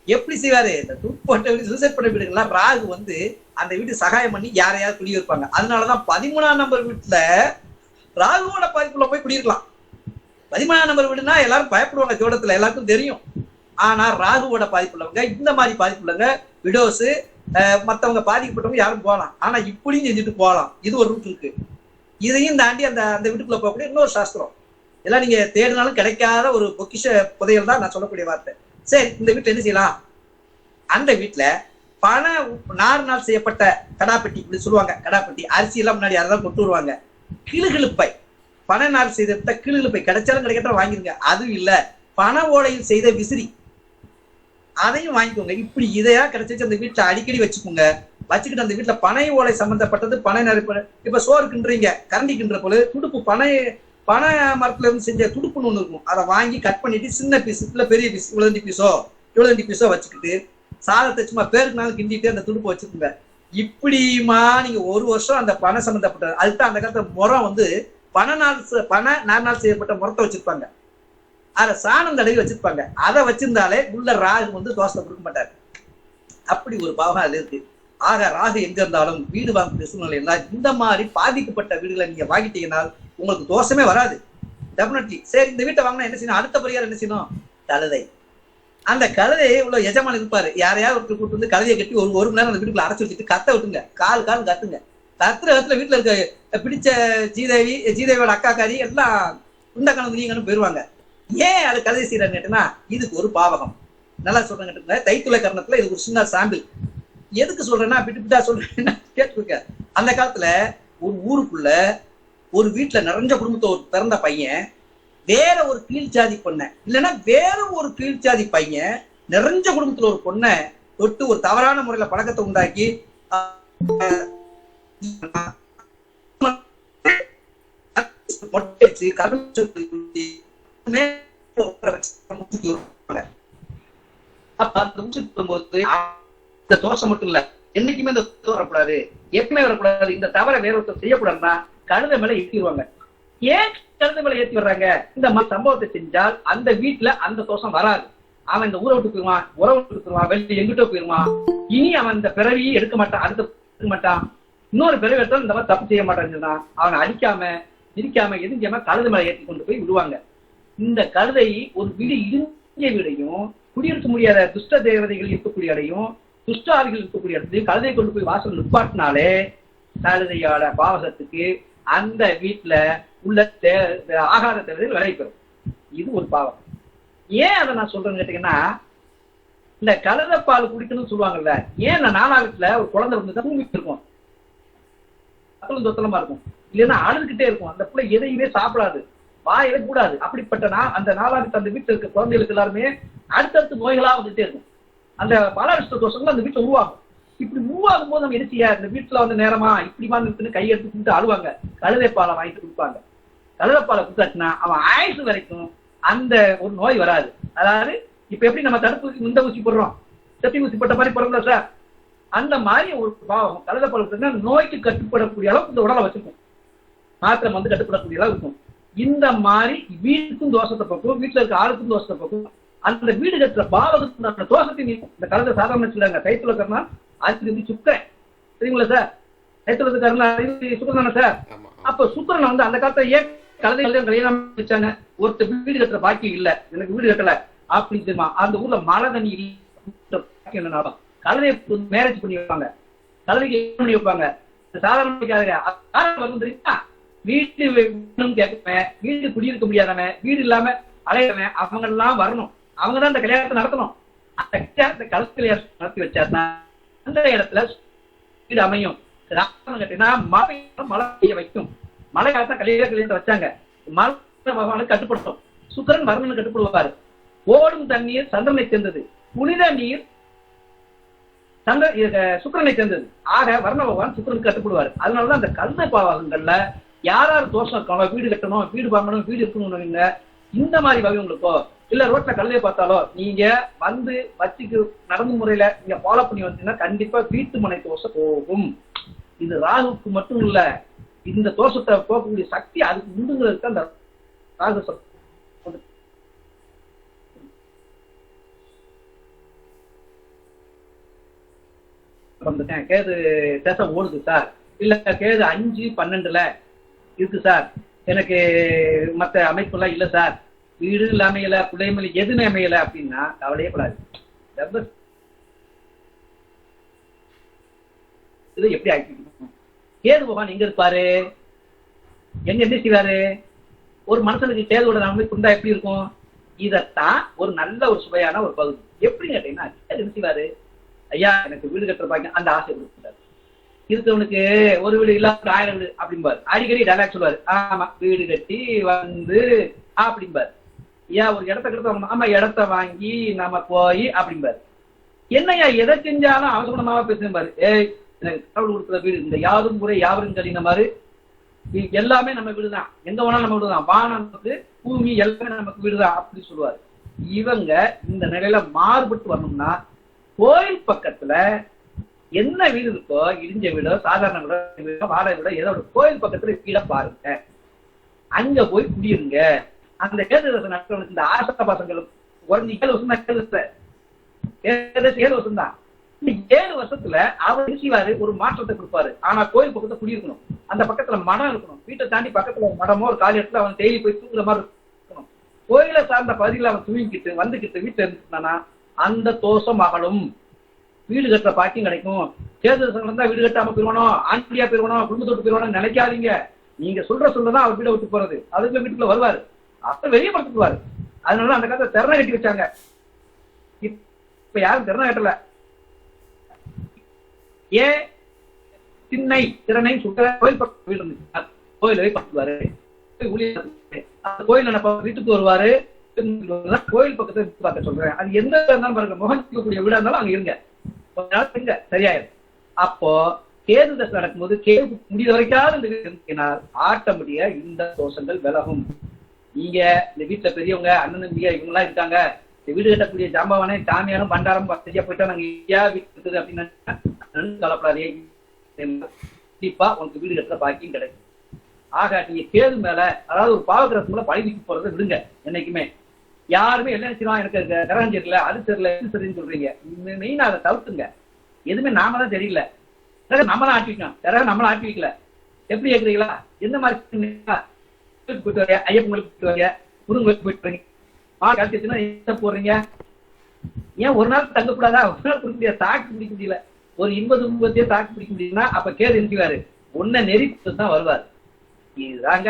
எப்படி செய்வாரு, இந்த தூக்கப்பட்ட வீடு சூசைட் பண்ண வீடுகள்லாம் ராகு அந்த வீட்டு சகாயம் பண்ணி யாரையாவது குடி வைப்பாங்க. அதனாலதான் 13ஆம் நம்பர் வீட்டுல ராகுவோட பாதிப்புல போய் குடியிருக்கலாம். 13ஆம் நம்பர் வீடுனா எல்லாரும் பயப்படுவாங்க, ஜோடத்துல எல்லாருக்கும் தெரியும். ஆனா ராகுவோட பாதிப்பு உள்ளவங்க, இந்த மாதிரி பாதிப்பு உள்ளவங்க, விடோஸ், மத்தவங்க பாதிக்கப்பட்டவங்க யாரும் போகலாம். ஆனா இப்படியும் செஞ்சுட்டு போகலாம். இது ஒரு ரூட் இருக்கு. இதையும் தாண்டி அந்த வீட்டுக்குள்ள போகக்கூடிய இன்னொரு சாஸ்திரம். எல்லாம் நீங்க தேடினாலும் கிடைக்காத ஒரு பொக்கிஷ புதையல் தான் நான் சொல்லக்கூடிய வார்த்தை. சரி, இந்த வீட்டுல என்ன செய்யலாம்? அந்த வீட்டுல பண நார் செய்யப்பட்ட கடாப்பெட்டி, இப்படி சொல்லுவாங்க, கடாப்பெட்டி அரிசி எல்லாம் முன்னாடி யாராவது கொண்டு வருவாங்க. கிளுகிழுப்பை, பண நார் செய்த கிளுகிழுப்பை கிடைச்சாலும் கிடைக்கட்டும் வாங்கிருங்க. அதுவும் இல்ல பண ஓலையில் செய்த விசிறி, அதையும் வாங்கிக்கோங்க. இப்படி இதையா கிடைச்சிச்சு அந்த வீட்டுல அடிக்கடி வச்சுக்கோங்க. வச்சுக்கிட்டு அந்த வீட்டுல பனை ஓலை சம்பந்தப்பட்டது, பனை நறுப்பு, இப்ப சோறு கிண்டுறீங்க, கரண்டி கிண்டுற போது துடுப்பு பனை மரத்துல இருந்து செஞ்ச துடுப்புன்னு ஒண்ணு இருக்கும். அதை வாங்கி கட் பண்ணிட்டு சின்ன பீஸ் இல்ல பெரிய பீஸ், இவ்வளவு பீஸோ வச்சுக்கிட்டு சாதத்தை சும்மா பேருக்குனாலும் கிண்டிட்டு அந்த துடுப்பு வச்சுக்கோங்க. இப்படிமா நீங்க 1 வருஷம் அந்த பண சம்பந்தப்பட்ட, அதுதான் அந்த காலத்துல முறம் பனை நார் செய்யப்பட்ட முறத்தை வச்சிருப்பாங்க. அதை சாணம் தடவி வச்சிருப்பாங்க. அதை வச்சிருந்தாலே உள்ள ராகு வந்து தோசை கொடுக்க மாட்டாரு. அப்படி ஒரு பாவம் அது இருக்கு. ஆக ராகு எங்க இருந்தாலும் வீடு வாங்கக்கூடிய சூழ்நிலை இருந்தால் இந்த மாதிரி பாதிக்கப்பட்ட வீடுகளை நீங்க வாங்கிட்டீங்கன்னா உங்களுக்கு தோஷமே வராது. டெபினெட்லி. சரி, இந்த வீட்டை வாங்கினா என்ன செய்யணும்? அடுத்த பரிகாரம் என்ன செய்யணும்? கழுதை. அந்த கழுதையை உள்ள எஜமானி இருப்பாரு, யாரையாவது ஒருத்தர் கூட்டு வந்து கழுதையை கட்டி ஒரு மணி நேரம் அந்த வீட்டுக்குள்ள அடைச்சு வச்சுட்டு கத்த விட்டுங்க. கால் கத்துங்க. கத்துற இடத்துல வீட்டுல இருக்க பிடிச்ச ஜீதேவியோட அக்காக்காரி எல்லாம் இந்த கணக்கு நீங்கன்னு போயிருவாங்க. ஏன் அது கழுதை செய்யறான்னு கேட்டீங்கன்னா இதுக்கு ஒரு பாவகம். நல்லா சொல்றேன் கேட்டுங்க. தைத்துளை கரணத்துல இது ஒரு சின்ன சாம்பிள். எதுக்கு சொல்றேன்னா பிட்டா சொல்றேன்னா கேட்டுருக்க. அந்த காலத்துல ஒரு ஊருக்குள்ள ஒரு வீட்டுல நிறைஞ்ச குடும்பத்தை ஒரு பிறந்த பையன் வேற ஒரு கீழ்ச்சாதி பொண்ணை இல்லைன்னா வேற ஒரு கீழ்ச்சாதி பையன் நிறைஞ்ச குடும்பத்துல ஒரு பொண்ணை தொட்டு ஒரு தவறான முறையில பழக்கத்தை உண்டாக்கி இந்த தோஷம் மட்டும் இல்ல, என்னைக்குமே இந்த வரக்கூடாது, எப்பவுமே வரக்கூடாது, இந்த தவறை வேற ஒருத்தர் செய்யக்கூடாதுன்னா கழுதை மேல ஏற்றிடுவாங்க. ஏன் கழுதை மேல ஏற்றி வர்றாங்க? இந்த மாதிரி சம்பவத்தை செஞ்சால் அந்த வீட்டுல அந்த தோஷம் வராது. அவன் இந்த ஊரை விட்டு போயிருவான், உறவு விட்டு போயிருவான், வெளியே எங்கிட்ட போயிருவான். இனி அவன் இந்த பிறவியை எடுக்க மாட்டான், அடுத்த எடுக்க மாட்டான். இன்னொரு பிறவி எடுத்தாலும் இந்த மாதிரி தப்பு செய்ய மாட்டான்னு அவனை அடிக்காம இடிக்காம எதுவும் செய்யாம கழுதை மேல ஏற்றி கொண்டு போய் விடுவாங்க. இந்த கழுதை ஒரு வீடு இடிஞ்ச வீடையும் குடியிருக்க முடியாத துஷ்ட தேவதைகள் இருக்கக்கூடிய இடையும் துஷ்ட ஆவிகள் இருக்கக்கூடிய இடத்தையும் கழுதையை கொண்டு போய் வாசல் நிப்பாட்டினாலே கழுதையோட பாவகத்துக்கு அந்த வீட்டுல உள்ள ஆகார தேவதைகள் விலை பெறும். இது ஒரு பாவம். ஏன் அதை நான் சொல்றேன்னு கேட்டீங்கன்னா, இந்த கழுதை பால் குடிக்கணும்னு சொல்லுவாங்கல்ல, ஏன் இந்த 4ஆம் வீட்டுல ஒரு குழந்தை வந்து தூங்கிட்டு இருக்கும், தொத்தலமா இருக்கும், இல்லைன்னா அழுதுகிட்டே இருக்கும், அந்த பிள்ளை எதையுமே சாப்பிடாது, வாயில கூடாது. அப்படிப்பட்ட அந்த 4ஆம் வீட்டு அந்த வீட்டுல இருக்க குழந்தைகளுக்கு எல்லாருமே அடுத்தடுத்து நோய்களா வந்துட்டே இருக்கும். அந்த பலாவிஷ்ட தோஷங்கள் அந்த வீட்டுல உருவாகும். இப்படி உருவாகும் போது நம்ம எடுத்தியா இந்த வீட்டுல வந்து நேரமா இப்படி இருக்குன்னு கையெடுத்து கொடுத்து அழுவாங்க. கழுதை பாலை வாங்கிட்டு கொடுப்பாங்க. கழுதை பாலை கொடுத்தாச்சுன்னா அவன் ஆயுசு வரைக்கும் அந்த ஒரு நோய் வராது. அதாவது இப்ப எப்படி நம்ம தடுப்பு இந்த ஊசி போடுறோம், செப்பி ஊசி போட்ட மாதிரி போடுறோம்ல சார், அந்த மாதிரி ஒரு பாவம் கழுதை பால் கொடுத்தா நோய்க்கு கட்டுப்படக்கூடிய அளவுக்கு இந்த உடலை வச்சிருக்கும், மாத்திரம் வந்து கட்டுப்படக்கூடிய அளவு இருக்கும். இந்த மாதிரி வீட்டுக்கும் தோஷத்தை போக்கும், வீட்டுல இருக்க ஆளுக்கும் தோஷத்தை போக்கும், அந்த வீடு கட்டுற பாவகத்துக்கு தோஷத்தை நீக்கும். இந்த கழுதை சாதாரண சொல்லுங்க, கைத்துளக்கர்னா அது சுக்கரன் சரிங்களா சார்? கைத்துளத்துக்காரனா சுக்கரன் தானே சார்? அப்ப சுக்கரனை வந்து அந்த காலத்துல ஏன் கழுதை கல்யாணம் வச்சாங்க? ஒருத்தர் வீடு கட்டுற பாக்கியம் இல்ல, எனக்கு வீடு கட்டல அப்படின்னு தெரியுமா, அந்த ஊர்ல மழை தண்ணி இல்லைனாலும் கழுதையை மேரேஜ் பண்ணி வைப்பாங்க, கழுதைக்கு பண்ணி வைப்பாங்க. சாதாரண தெரியுமா, வீட்டு வேணும்னு கேட்கவன், வீடு குடியிருக்க முடியாதவன், வீடு இல்லாம அலையவன், அவங்க எல்லாம் வரணும், அவங்கதான் அந்த கல்யாணத்தை நடத்தணும். அந்த கல்யாணத்தை கலப்பு கல்யாணம் நடத்தி வச்சாருன்னா அந்த இடத்துல வீடு அமையும். கேட்டீங்கன்னா மழை பெய்ய வைக்கும். மழை காலத்தான் கல்யாணத்தை வச்சாங்க. மழை பகவானுக்கு கட்டுப்படுத்தும். சுக்கரன் வருணனுக்கு கட்டுப்படுவாரு. ஓடும் தண்ணீர் சந்திரனை சேர்ந்தது, புனித நீர் சுக்கரனை சேர்ந்தது. ஆக வர்ண பகவான் சுக்கரனுக்கு கட்டுப்படுவாரு. அதனாலதான் அந்த கழுதை பாவகங்கள்ல யாராரு தோஷம் இருக்காங்களோ, வீடு கட்டணும், வீடு வாங்கணும், வீடு இருக்கணும், இந்த மாதிரி வகை உங்களுக்கோ இல்ல ரோட்ல கழுதையை பார்த்தாலோ நீங்க வந்து வச்சுக்கு நடந்த முறையில நீங்க ஃபாலோ பண்ணி வந்தீங்கன்னா கண்டிப்பா வீட்டு மனை தோஷம் போகும். இது ராகுக்கு மட்டும் இல்ல, இந்த தோஷத்தை போகக்கூடிய சக்தி அதுக்கு உண்டுங்கிறதுக்கு அந்த ராகு வந்துட்டேன். கேது தேசம் ஓடுது சார், இல்ல கேது 5-12 இருக்கு சார், எனக்கு மற்ற அமைப்புலாம் இல்ல சார், வீடு அமையல, பிள்ளைமலை எதுவுமே அமையல அப்படின்னா கவலையே படாது. இது எப்படி ஆக்கிக்கணும்? கேது பகவான் எங்க இருப்பாரு, எங்க என்ன செய்வாரு? ஒரு மனுஷனுக்கு கேதுவோட அமைப்பு இருந்தா எப்படி இருக்கும்? இதத்தான் ஒரு நல்ல ஒரு சுவையான ஒரு பகுதி. எப்படி கேட்டீங்கன்னா கேது என்ன செய்வாரு? ஐயா எனக்கு வீடு கட்டுற பாக்க அந்த ஆசை கொடுத்தாரு, இருக்கிறவனுக்கு ஒரு வீடு இல்லாம 1000 வீடு அப்படிம்பாரு. அடிக்கடி டைலாக் சொல்லுவாரு, ஆமா வீடு கட்டி வந்து அப்படிம்பாரு. ஐயா ஒரு இடத்த கெடுத்த, ஆமா இடத்த வாங்கி நம்ம போய் அப்படிம்பாரு. என்னையா எதை செஞ்சாலும் அவசரமாவா பேசுபாரு. எனக்கு கடவுள் கொடுக்குற வீடு, இந்த யாரும் முறை யாவரும் கழின மாதிரி எல்லாமே நம்ம வீடுதான், எங்க வேணாலும் நம்ம வீடுதான், வானம் பூமி எல்லாமே நமக்கு வீடுதான் அப்படி சொல்லுவாரு. இவங்க இந்த நிலையில மாறுபட்டு வரணும்னா கோயில் பக்கத்துல என்ன வீடு இருக்கோ, இடிஞ்ச வீடோ சாதாரண வீடோ வாடகை வீடோ ஏதோ கோயில் பக்கத்துல வீட பாருங்க, அங்க போய் குடியிருங்க. அந்த கேது தசை நடக்கிறவனுக்கு இந்த ஆசை பாசங்களும் குறைஞ்சி 7 வருஷம் தான் கேது 7 வருஷம் தான். இந்த 7 வருஷத்துல அவர் செய்வாரு, ஒரு மாற்றத்தை கொடுப்பாரு. ஆனா கோயில் பக்கத்துல குடியிருக்கணும், அந்த பக்கத்துல மடம் இருக்கணும், வீட்டை தாண்டி பக்கத்துல ஒரு மடமோ ஒரு காலி இடத்துல அவன் டெய்லி போய் தூங்குற மாதிரி இருக்கணும். கோயிலை சார்ந்த பகுதியில் அவன் தூங்கிக்கிட்டு வந்துகிட்டு வீட்டுல இருந்தானா அந்த தோஷம் அகலும், வீடு கட்டுற பாக்கியம் கிடைக்கும். கேது இருந்தா வீடு கட்டாம போயிருவானோ, ஆண்டியா போயிருவானோ, குடும்பத்தோட்டு போயிருவானோ நினைக்காதீங்க. நீங்க சொல்லதான் அவர் வீடை விட்டு போறது. அதுக்குள்ள வீட்டுக்குள்ள வருவாரு, அப்ப வெளியே படுத்துக்குவாரு. அதனால அந்த காலத்துல திறனை கட்டி வச்சாங்க. இப்ப யாரும் திறனை கட்டல. ஏன் திண்ணை திறனை சுட்ட கோயில் பக்கம் வீடு இருந்துச்சு, கோயில போய் பார்த்துவாரு. கோயில் வீட்டுக்கு வருவாரு, கோயில் பக்கத்தை பார்க்க சொல்றேன். அது எந்த இருந்தாலும் பாருங்க, முகம் இருக்கக்கூடிய வீடா இருந்தாலும் அங்க இருங்க, கொஞ்ச நாள் சரியாயிரும். அப்போ கேது தசை நடக்கும்போது கேது முடிய வரைக்காவது ஆட்டோமேட்டிக்கா இந்த தோஷங்கள் விலகும். நீங்க இந்த வீட்டுல பெரியவங்க அண்ணன் தம்பியா இவங்க எல்லாம் இருக்காங்க, இந்த வீடு கட்டக்கூடிய ஜாம்பவானே சாமியானும் பண்டாரம் சரியா போயிட்டா நாங்க ஐயா வீட்டு இருக்குது அப்படின்னு கலப்படாதே, கண்டிப்பா உனக்கு வீடு கட்டுற பாக்கியம் கிடைக்கும். ஆக நீங்க கேது மேல, அதாவது ஒரு பாவகிரகத்து மேல பழகிக்கு போறதை விடுங்க. என்னைக்குமே யாருமே என்ன நினைச்சிடும், எனக்கு கிரகம் தெரியல, அது தெரியல, எது சரின்னு சொல்றீங்க. மெயினா அதை தவிர்த்துங்க. எதுவுமே நாம தான் தெரியல, நம்ம தான் ஆட்டி வைக்கணும், கிரகம் நம்மளும் ஆட்டி வைக்கல. எப்படி கேட்குறீங்களா? எந்த மாதிரி போயிட்டு வரீங்க, ஐயப்பன் கோயிலுக்கு போயிட்டு வரீங்க, முருகன் கோயிலுக்கு போயிட்டு வரீங்க, கழிச்சுன்னா என்ன போடுறீங்க? ஏன் ஒரு நாள் தங்கக்கூடாதா? ஒரு நாள் கொடுக்க முடியாது, தாக்கு பிடிக்க முடியல. ஒரு 80 துன்பத்தையே தாக்கு பிடிக்க முடியுதுன்னா அப்ப கேது நினைச்சுவாரு, ஒன்ன நெறிப்பு தான் வருவார். இதுதாங்க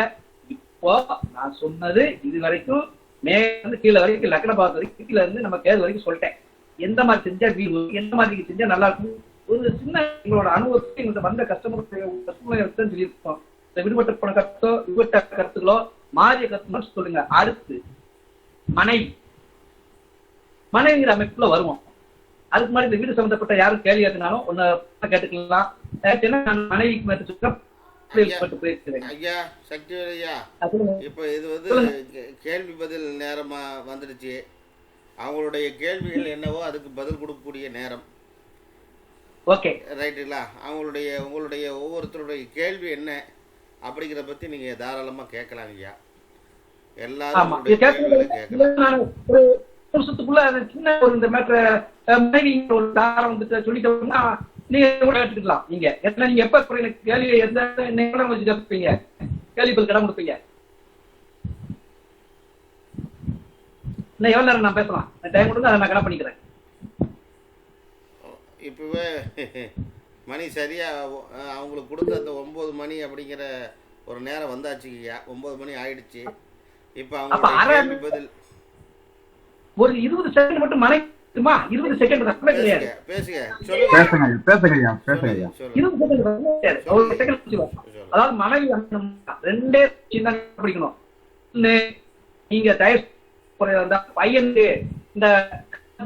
இப்போ நான் சொன்னது. இது வரைக்கும் மேல கீழே வரைக்கும் லக்ன பாவத்து வரைக்கும் கீழே இருந்து நம்ம கேது வரைக்கும் சொல்லிட்டேன். எந்த மாதிரி செஞ்சா வீடு, எந்த மாதிரி செஞ்சா நல்லா இருக்கும், ஒரு சின்ன எங்களோட அனுபவத்தை எங்கள்கிட்ட வந்த கஸ்டமர் சொல்லியிருக்கோம். இந்த விடுபட்ட போன கருத்தோ விடுபட்ட கருத்துக்களோ மாறிய கருத்துக்களோ சொல்லுங்க. அடுத்து மனைவிங்கிற அமைப்புல வருவோம். அதுக்கு மாதிரி இந்த வீடு சம்பந்தப்பட்ட யாரும் கேள்வி கேட்கனாலும் ஒன்னு கேட்டுக்கலாம். மனைவிக்கு மேற்க
ஐயா சக்திவேல் ஐயா, இப்ப இது கேள்வி பதில் நேரமா வந்துடுச்சு. அவங்களுடைய கேள்விகள் என்னவோ அதுக்கு பதில் கொடுக்கக்கூடிய நேரம்.
ஓகே
ரைட்டுங்களா? உங்களுடைய ஒவ்வொருத்தருடைய கேள்வி என்ன அப்படிங்கிற பத்தி நீங்க தாராளமா கேட்கலாம் ஐயா. எல்லாரும்
வருஷத்துக்குள்ள சின்ன ஒரு இந்த ஒரு தாரம் வந்துட்டு சொல்லிட்டோம்னா நீங்க கூட எடுத்துக்கலாம். நீங்க எத்தனை நீங்க எப்ப கேள்வி எந்த நேரம் வச்சு கேட்பீங்க, கேள்வி பதில் இடம் கொடுப்பீங்க. இன்னும் எவ்வளவு நேரம் நான் பேசலாம், டைம் கொடுங்க, அதை நான் கணக்கு பண்ணிக்கிறேன்.
இப்பவே மணி சரியா அவங்களுக்கு கொடுத்த அந்த 9 மணி அப்படிங்கிற ஒரு நேரம் வந்தாச்சுங்கய்யா. 9 மணி ஆயிடுச்சு. இப்ப அவங்க பதில்
ஒரு 20 செகண்ட் மட்டும் மணி 20 செகண்ட் கிடையாது.
பேசுங்க,
அதாவது மனைவி ரெண்டே பிடிக்கணும். நீங்க பையனுக்கு இந்த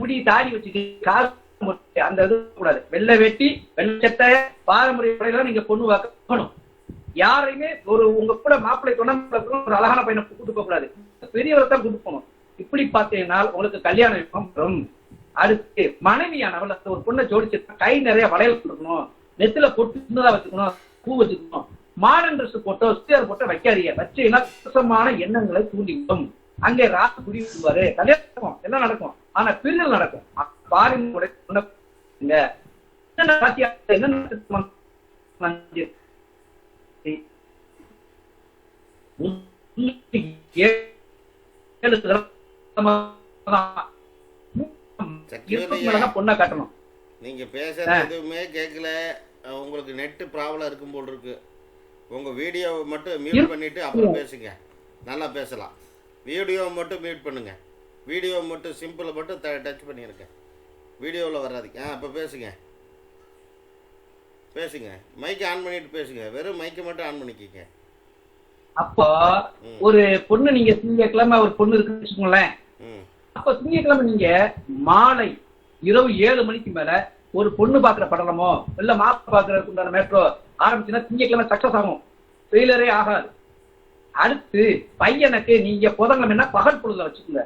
முடி தாடி வச்சுட்டு அந்த இது கூடாது. வெள்ளை வெட்டி வெள்ளை சட்டை பாரம்பரிய முறையில நீங்க பொண்ணு வாக்கணும். யாரையுமே ஒரு உங்க கூட மாப்பிள்ளை ஒரு அழகான பையனை கூட்டு போக கூடாது, பெரியவரை தான் கூட்டு போகணும். இப்படி பார்த்தீங்கன்னா உங்களுக்கு கல்யாண யோகம் வரும். அடுத்து மனைவியானவள் ஒரு பொண்ணை ஜோடிச்சிருக்கா, கை நிறைய வளையல் கொடுக்கணும், நெத்தில பொட்டு சின்னதா வச்சுக்கணும், பூ வச்சுக்கணும். Modern dress photo churidar photo வைக்காதீங்க. வச்சீங்கன்னா மோசமான எண்ணங்களை தூண்டிவிடும். அங்கே ராசு குடி விடுவாரு, கல்யாணம் எல்லாம் நடக்கும், ஆனா பிரிதல் நடக்கும். பாருங்க பொண்ணா காட்டணும்.
நீங்க பேசுறது எதுவுமே கேட்கல. உங்களுக்கு நெட் ப்ராப்ளம் இருக்கும் போல் இருக்கு. உங்க வீடியோவை மட்டும் மியூட் பண்ணிட்டு அப்புறம் பேசுங்க, நல்லா பேசலாம். வீடியோவை மட்டும் மியூட் பண்ணுங்க, வீடியோவை மட்டும் சிம்பிளை மட்டும் டச் பண்ணிருங்க, வீடியோவில் வராதுங்க. இப்போ பேசுங்க, மைக்கை ஆன் பண்ணிட்டு பேசுங்க, வெறும் மைக்கை மட்டும் ஆன் பண்ணிக்கிங்க.
அப்போ ஒரு பொண்ணு நீங்க திங்கக்கிழமை ஒரு பொண்ணு இருக்குன்னு வச்சுக்கோங்களேன். அப்ப திங்கக்கிழமை நீங்க மாலை இரவு 7 மணிக்கு மேல ஒரு பொண்ணு பாக்குற படலமோ இல்ல மாப்பிள்ளை பாக்குறதுக்கு உண்டான மேட்ரோ ஆரம்பிச்சுன்னா திங்கக்கிழமை சக்சஸ் ஆகும், ஃபெயிலரே ஆகாது. அடுத்து பையனுக்கு நீங்க புதன்கிழமைன்னா பகல் பொழுதுல வச்சுக்கோங்க,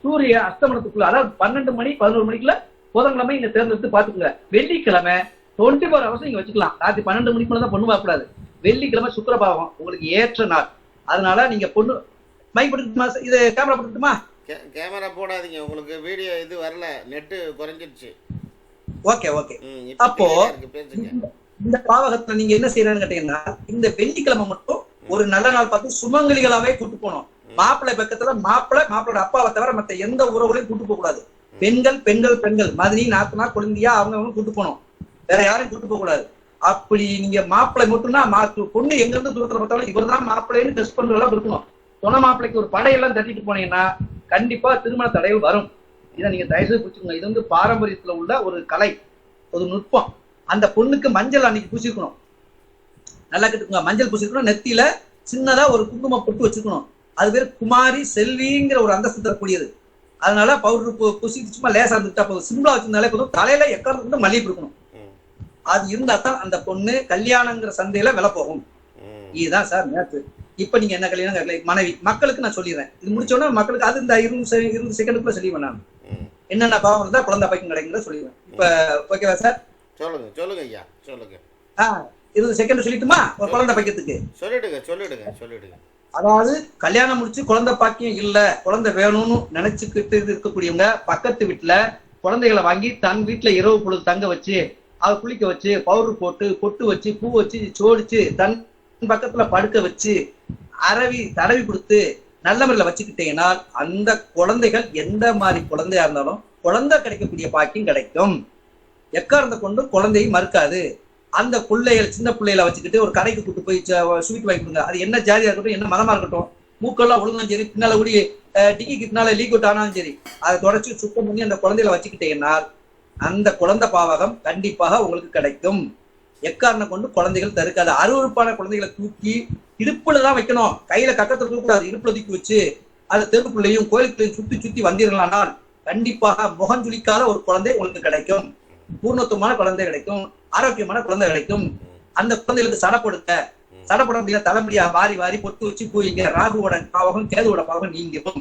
சூரிய அஸ்தமனத்துக்குள்ள, அதாவது 12 மணி 11 மணிக்குள்ள புதன்கிழமை நீங்க தேர்ந்தெடுத்து பாத்துக்கோங்க. வெள்ளிக்கிழமை 24 hours நீங்க வச்சுக்கலாம். ராத்திரி 12 மணிக்குள்ள தான் பொண்ணு பார்க்கக்கூடாது. வெள்ளிக்கிழமை சுக்கிரபாவம் உங்களுக்கு ஏற்ற நாள். அதனால நீங்க பொண்ணு மைக் போட்டுட்டுமா, இது கேமரா போட்டுட்டுமா?
கேமரா போடாதீங்க, உங்களுக்கு வீடியோ இது வரல, நெட்டு குறைஞ்சிருச்சு.
Okay okay.
இப்போ
அப்போ
clear-ஆ இருக்கு, பேசுங்க.
இந்த பாவகத்துல நீங்க என்ன செய்யறேன்னு கேட்டீங்கன்னா, இந்த வெள்ளிக்கிழமை மட்டும் ஒரு நல்ல நாள் பார்த்து சுமங்கலிகளாவே கூட்டு போகணும். மாப்பிள்ளை பக்கத்துல மாப்பிள்ளோட அப்பாவை தவிர மத்த எந்த உறவுகளையும் கூட்டு போக கூடாது. பெண்கள் பெண்கள் பெண்கள் மதினி நாத்தனா குழந்தையா அவங்க கூட்டு போகணும், வேற யாரையும் கூட்டு போக கூடாது. அப்படி நீங்க மாப்பிள்ளை மட்டும்தான் பொண்ணு எங்க இருந்து தூரத்துல பார்த்தாலும் இவர்தான் மாப்பிள்ளைன்னு டெஸ்ட் பண்றதெல்லாம் இருக்கணும். சொன்ன மாப்பிள்ளைக்கு ஒரு படையெல்லாம் தட்டிட்டு போனீங்கன்னா கண்டிப்பா திருமண தடைகள் வரும். இதை நீங்க தயவுசெய்து புரிச்சுக்கோங்க. இது வந்து பாரம்பரியத்துல உள்ள ஒரு கலை, ஒரு நுட்பம். அந்த பொண்ணுக்கு மஞ்சள் அன்னைக்கு பூசிக்கணும், நல்லா கேட்டுக்கோங்க. மஞ்சள் பூசிக்கணும், நெத்தியில சின்னதா ஒரு குங்குமம் பொட்டு வச்சுக்கணும். அது பேர் குமாரி செல்விங்கிற ஒரு அந்தஸ்து தரக்கூடியது. அதனால பவுடர் பூசிட்டு சும்மா லேசா இருந்துட்டா போதும், சிம்பிளா வச்சிருந்தாலே போதும். தலையில எக்காரணத்துக்கு மல்லிகை இருக்கணும். அது இருந்தா தான் அந்த பொண்ணு கல்யாணங்கிற சந்தையில விலை போகும். இதுதான் சார் நேற்று. இப்ப நீங்க என்ன கல்யாணம் கேட்கல, மனைவி மக்களுக்கு நான் சொல்லிடுறேன். இது முடிச்சோன்னா மக்களுக்கு அது இந்த 20 செகண்டுக்குள்ள சொல்லிடுவேன். நான் என்னென்ன பாவம் இருந்தா குழந்தை பையன் கிடைக்குங்க சொல்லிடுவேன். இப்ப ஓகேவா சார்?
சொல்லுங்க சொல்லுங்க ஐயா, சொல்லுங்க.
20 செகண்ட் சொல்லிட்டுமா ஒரு குழந்தை பையத்துக்கு?
சொல்லிடுங்க.
அதாவது கல்யாணம் முடிச்சு குழந்தை பாக்கியம் இல்ல, குழந்தை வேணும்னு நினைச்சுக்கிட்டு இருக்கக்கூடியவங்க பக்கத்து வீட்டுல குழந்தைகளை வாங்கி தன் வீட்டுல இரவு பொழுது தங்க வச்சு, அதை குளிக்க வச்சு, பவுடர் போட்டு, பொட்டு வச்சு, பூ வச்சு, சோடிச்சு, தன் பக்கத்துல படுக்க வச்சு, தடவி கொடுத்து நல்ல முறையில வச்சுக்கிட்டீங்கன்னா அந்த குழந்தைகள் எந்த மாதிரி குழந்தையா இருந்தாலும் குழந்தை கிடைக்கக்கூடிய பாக்கியம் கிடைக்கும். எக்காரணத்தை கொண்டு குழந்தையை மறுக்காது. அந்த பிள்ளைகள் சின்ன பிள்ளைகளை வச்சுக்கிட்டு ஒரு கடைக்கு கூட்டு போய் ஸ்வீட் வாங்கி கொடுங்க. அது என்ன ஜாதியா இருக்கட்டும், என்ன மதமா இருக்கட்டும், மூக்கெல்லாம் ஒழுங்கும் சரி, பின்னால கூடி டிக்கிக்கு பின்னால லீக் அவுட் ஆனாலும் சரி, அதை தொடச்சு சுத்தம் பண்ணி அந்த குழந்தைகளை வச்சுக்கிட்டீங்கன்னா அந்த குழந்தை பாவகம் கண்டிப்பாக உங்களுக்கு கிடைக்கும். எக்காரணம் கொண்டு குழந்தைகள் தருக்காது. அருவருப்பான குழந்தைகளை தூக்கி இடுப்புலதான் வைக்கணும், கையில கக்கத்துல தூக்கூடாது. இடுப்புல தூக்கி வச்சு அது தெருக்குள்ளையும் கோயிலுக்குள்ளையும் சுத்தி சுத்தி வந்தீர்களானால் கண்டிப்பாக முகஞ்சுளிக்காத ஒரு குழந்தை உங்களுக்கு கிடைக்கும். பூர்ணத்துவமான குழந்தை கிடைக்கும், ஆரோக்கியமான குழந்தை கிடைக்கும். அந்த குழந்தைகளுக்கு சடப்பட முடியாத தலைமுடியா வாரி பொட்டு வச்சு போயிங்க. ராகுவோட பாவகம் கேதுவோட பாவகம் நீங்கும்.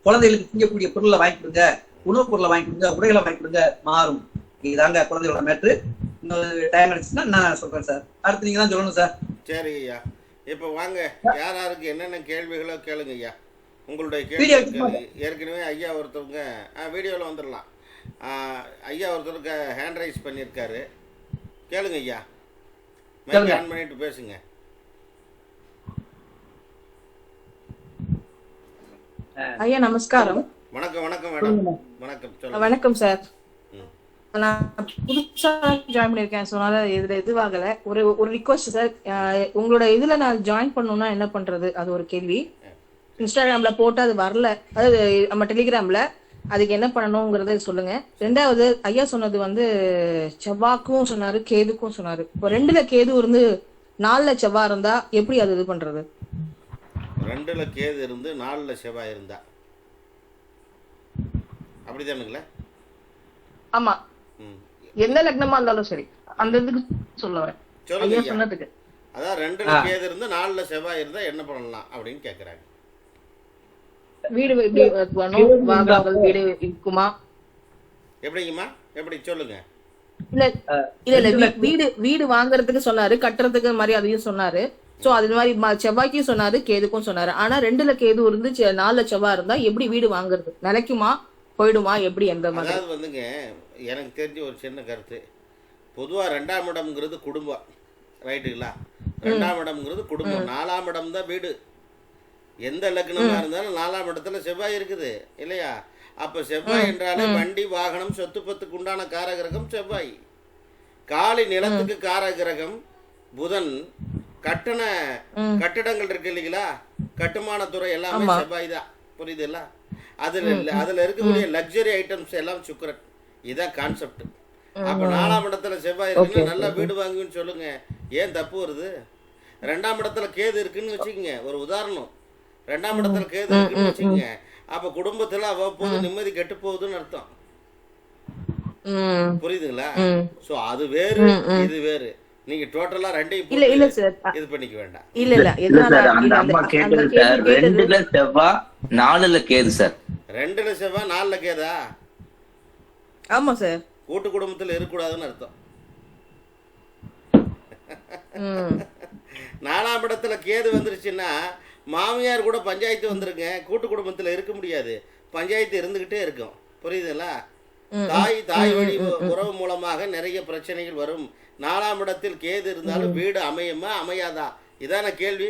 குழந்தைகளுக்கு திங்கக்கூடிய பொருளை வாங்கி கொடுங்க, உணவுப் பொருளை வாங்கி கொடுங்க, உடைகளை வாங்கி கொடுங்க, மாறும். இதுதாங்க குழந்தைகளோட மேட்ரு. இன்னொரு டைம் கிடைச்சுன்னா நான் சொல்றேன் சார். அடுத்து நீங்க தான் சொல்லணும் சார்.
சரி ஐயா, இப்ப வாங்க, யாருக்கு என்னென்ன கேள்விகளோ கேளுங்க ஐயா. உங்களுடைய
வீடியோ
கேள்வி ஏற்கனவே ஐயா ஒருத்தவங்க வீடியோவில் வந்துடலாம். ஐயா ஒருத்தருக்கு ஹேண்ட் ரைஸ் பண்ணியிருக்காரு, கேளுங்க ஐயா. மைக் ஆன் பண்ணிட்டு பேசுங்க.
ஐயா நமஸ்காரம்.
வணக்கம் மேடம். வணக்கம், சொல்லுங்க.
வணக்கம் சார். நான் புதுசா ஜாயின் பண்ணிருக்கேன், சொன்னால இதுல எதுவாகல. ஒரு ரிக்வஸ்ட் சார், உங்களோட இதுல நான் ஜாயின் பண்ணணும்னா என்ன பண்றது? அது ஒரு கேள்வி. இன்ஸ்டாகிராம்ல போட்டு அது வரல, அதாவது நம்ம டெலிகிராம்ல, அதுக்கு என்ன பண்ணணுங்கிறத சொல்லுங்க. ரெண்டாவது, ஐயா சொன்னது வந்து செவ்வாய்க்கும் சொன்னாரு, கேதுக்கும் சொன்னாரு. இப்போ 2ல கேது இருந்து 4ல செவ்வாய் இருந்தா எப்படி அது இது பண்றது?
2ல கேது இருந்து 4ல செவ்வாய் இருந்தா அப்படிதானுங்களா?
ஆமா, எந்த லக்னமா இருந்தாலும் சரி, அந்த இதுக்கு சொல்ல வரேன். ஐயா சொன்னதுக்கு
அதான் 2ல கேது இருந்து 4ல செவ்வாய் இருந்தா என்ன பண்ணலாம் அப்படின்னு கேக்குறாங்க.
வீடு வாங்கலாம், வீடு இருக்குமா?
எப்படிங்கம்மா, எப்படி சொல்லுங்க.
இல்ல வீடு வாங்குறதுக்கு சொன்னாரு, கட்டுறதுக்கு மாதிரி அதையும் சொன்னாரு. சோ அது மாதிரி செவ்வாய்க்கும் சொன்னாரு, கேதுக்கும் சொன்னாரு. ஆனா 2ல கேது இருந்து 4ல செவ்வாய் இருந்தா எப்படி வீடு வாங்குறது? நிலைக்குமா, போயிடுமா, எப்படி, எந்த மாதிரி?
அதாவது வந்துங்க, எனக்கு தெரிஞ்ச ஒரு சின்ன கருத்து. பொதுவா 2ஆம் இடம்ங்கிறது குடும்பம், ரைட்டுங்களா? 2ஆம் இடம்ங்கிறது குடும்பம், 4ஆம் இடம் தான் வீடு. எந்த லக்னமா இருந்தாலும் 4ஆம் இடத்துல செவ்வாய் இருக்குது இல்லையா? அப்ப செவ்வாய் என்றாலே வண்டி வாகனம் சொத்து பத்துக்கு உண்டான காரகிரகம் செவ்வாய். காலி நிலத்துக்கு காரகிரகம் புதன். கட்டிடங்கள் இருக்கு இல்லைங்களா, கட்டுமான துறை எல்லாமே செவ்வாய் தான், புரியுதுல்ல? அதுல இருக்கக்கூடிய லக்ஸரி ஐட்டம்ஸ் எல்லாம் சுக்கிரன். இதுதான் கான்செப்ட். அப்ப 4ஆம் இடத்துல செவ்வாய் இருக்குன்னு நல்லா வீடு வாங்குன்னு சொல்லுங்க, ஏன் தப்பு வருது? 2ஆம் இடத்துல கேது இருக்குன்னு வச்சுக்கோங்க, ஒரு உதாரணம். 2ஆம் இடத்துல கேது இருக்குன்னு வச்சுக்கோங்க, அப்ப குடும்பத்துல அவ்வப்போது நிம்மதி கெட்டு போகுதுன்னு அர்த்தம், புரியுதுங்களா? சோ அது வேறு, இது வேறு. நீங்க டோட்டலா ரெண்டையும் இது பண்ணிக்க வேண்டாம்.
இல்ல சார், அந்த அம்மா கேட்டது சார் 2ல செவ்வாய் 4ல கேது சார்.
2ல செவ்வாய் 4ல கேதா?
ஆமா சார்.
கூட்டு குடும்பத்துல இருக்கக்கூடாதுன்னு அர்த்தம். 4ஆம் இடத்துல கேது வந்துருச்சுன்னா மாமியார் கூட பஞ்சாயத்து வந்துருங்க, கூட்டு குடும்பத்தில் இருக்க முடியாது, பஞ்சாயத்து இருந்துகிட்டே இருக்கும். புரியுதுங்களா? தாய் வழி உறவு மூலமாக நிறைய பிரச்சனைகள் வரும். 4ஆம் இடத்தில் கேது இருந்தாலும் வீடு அமையுமா அமையாதா? இதான கேள்வி.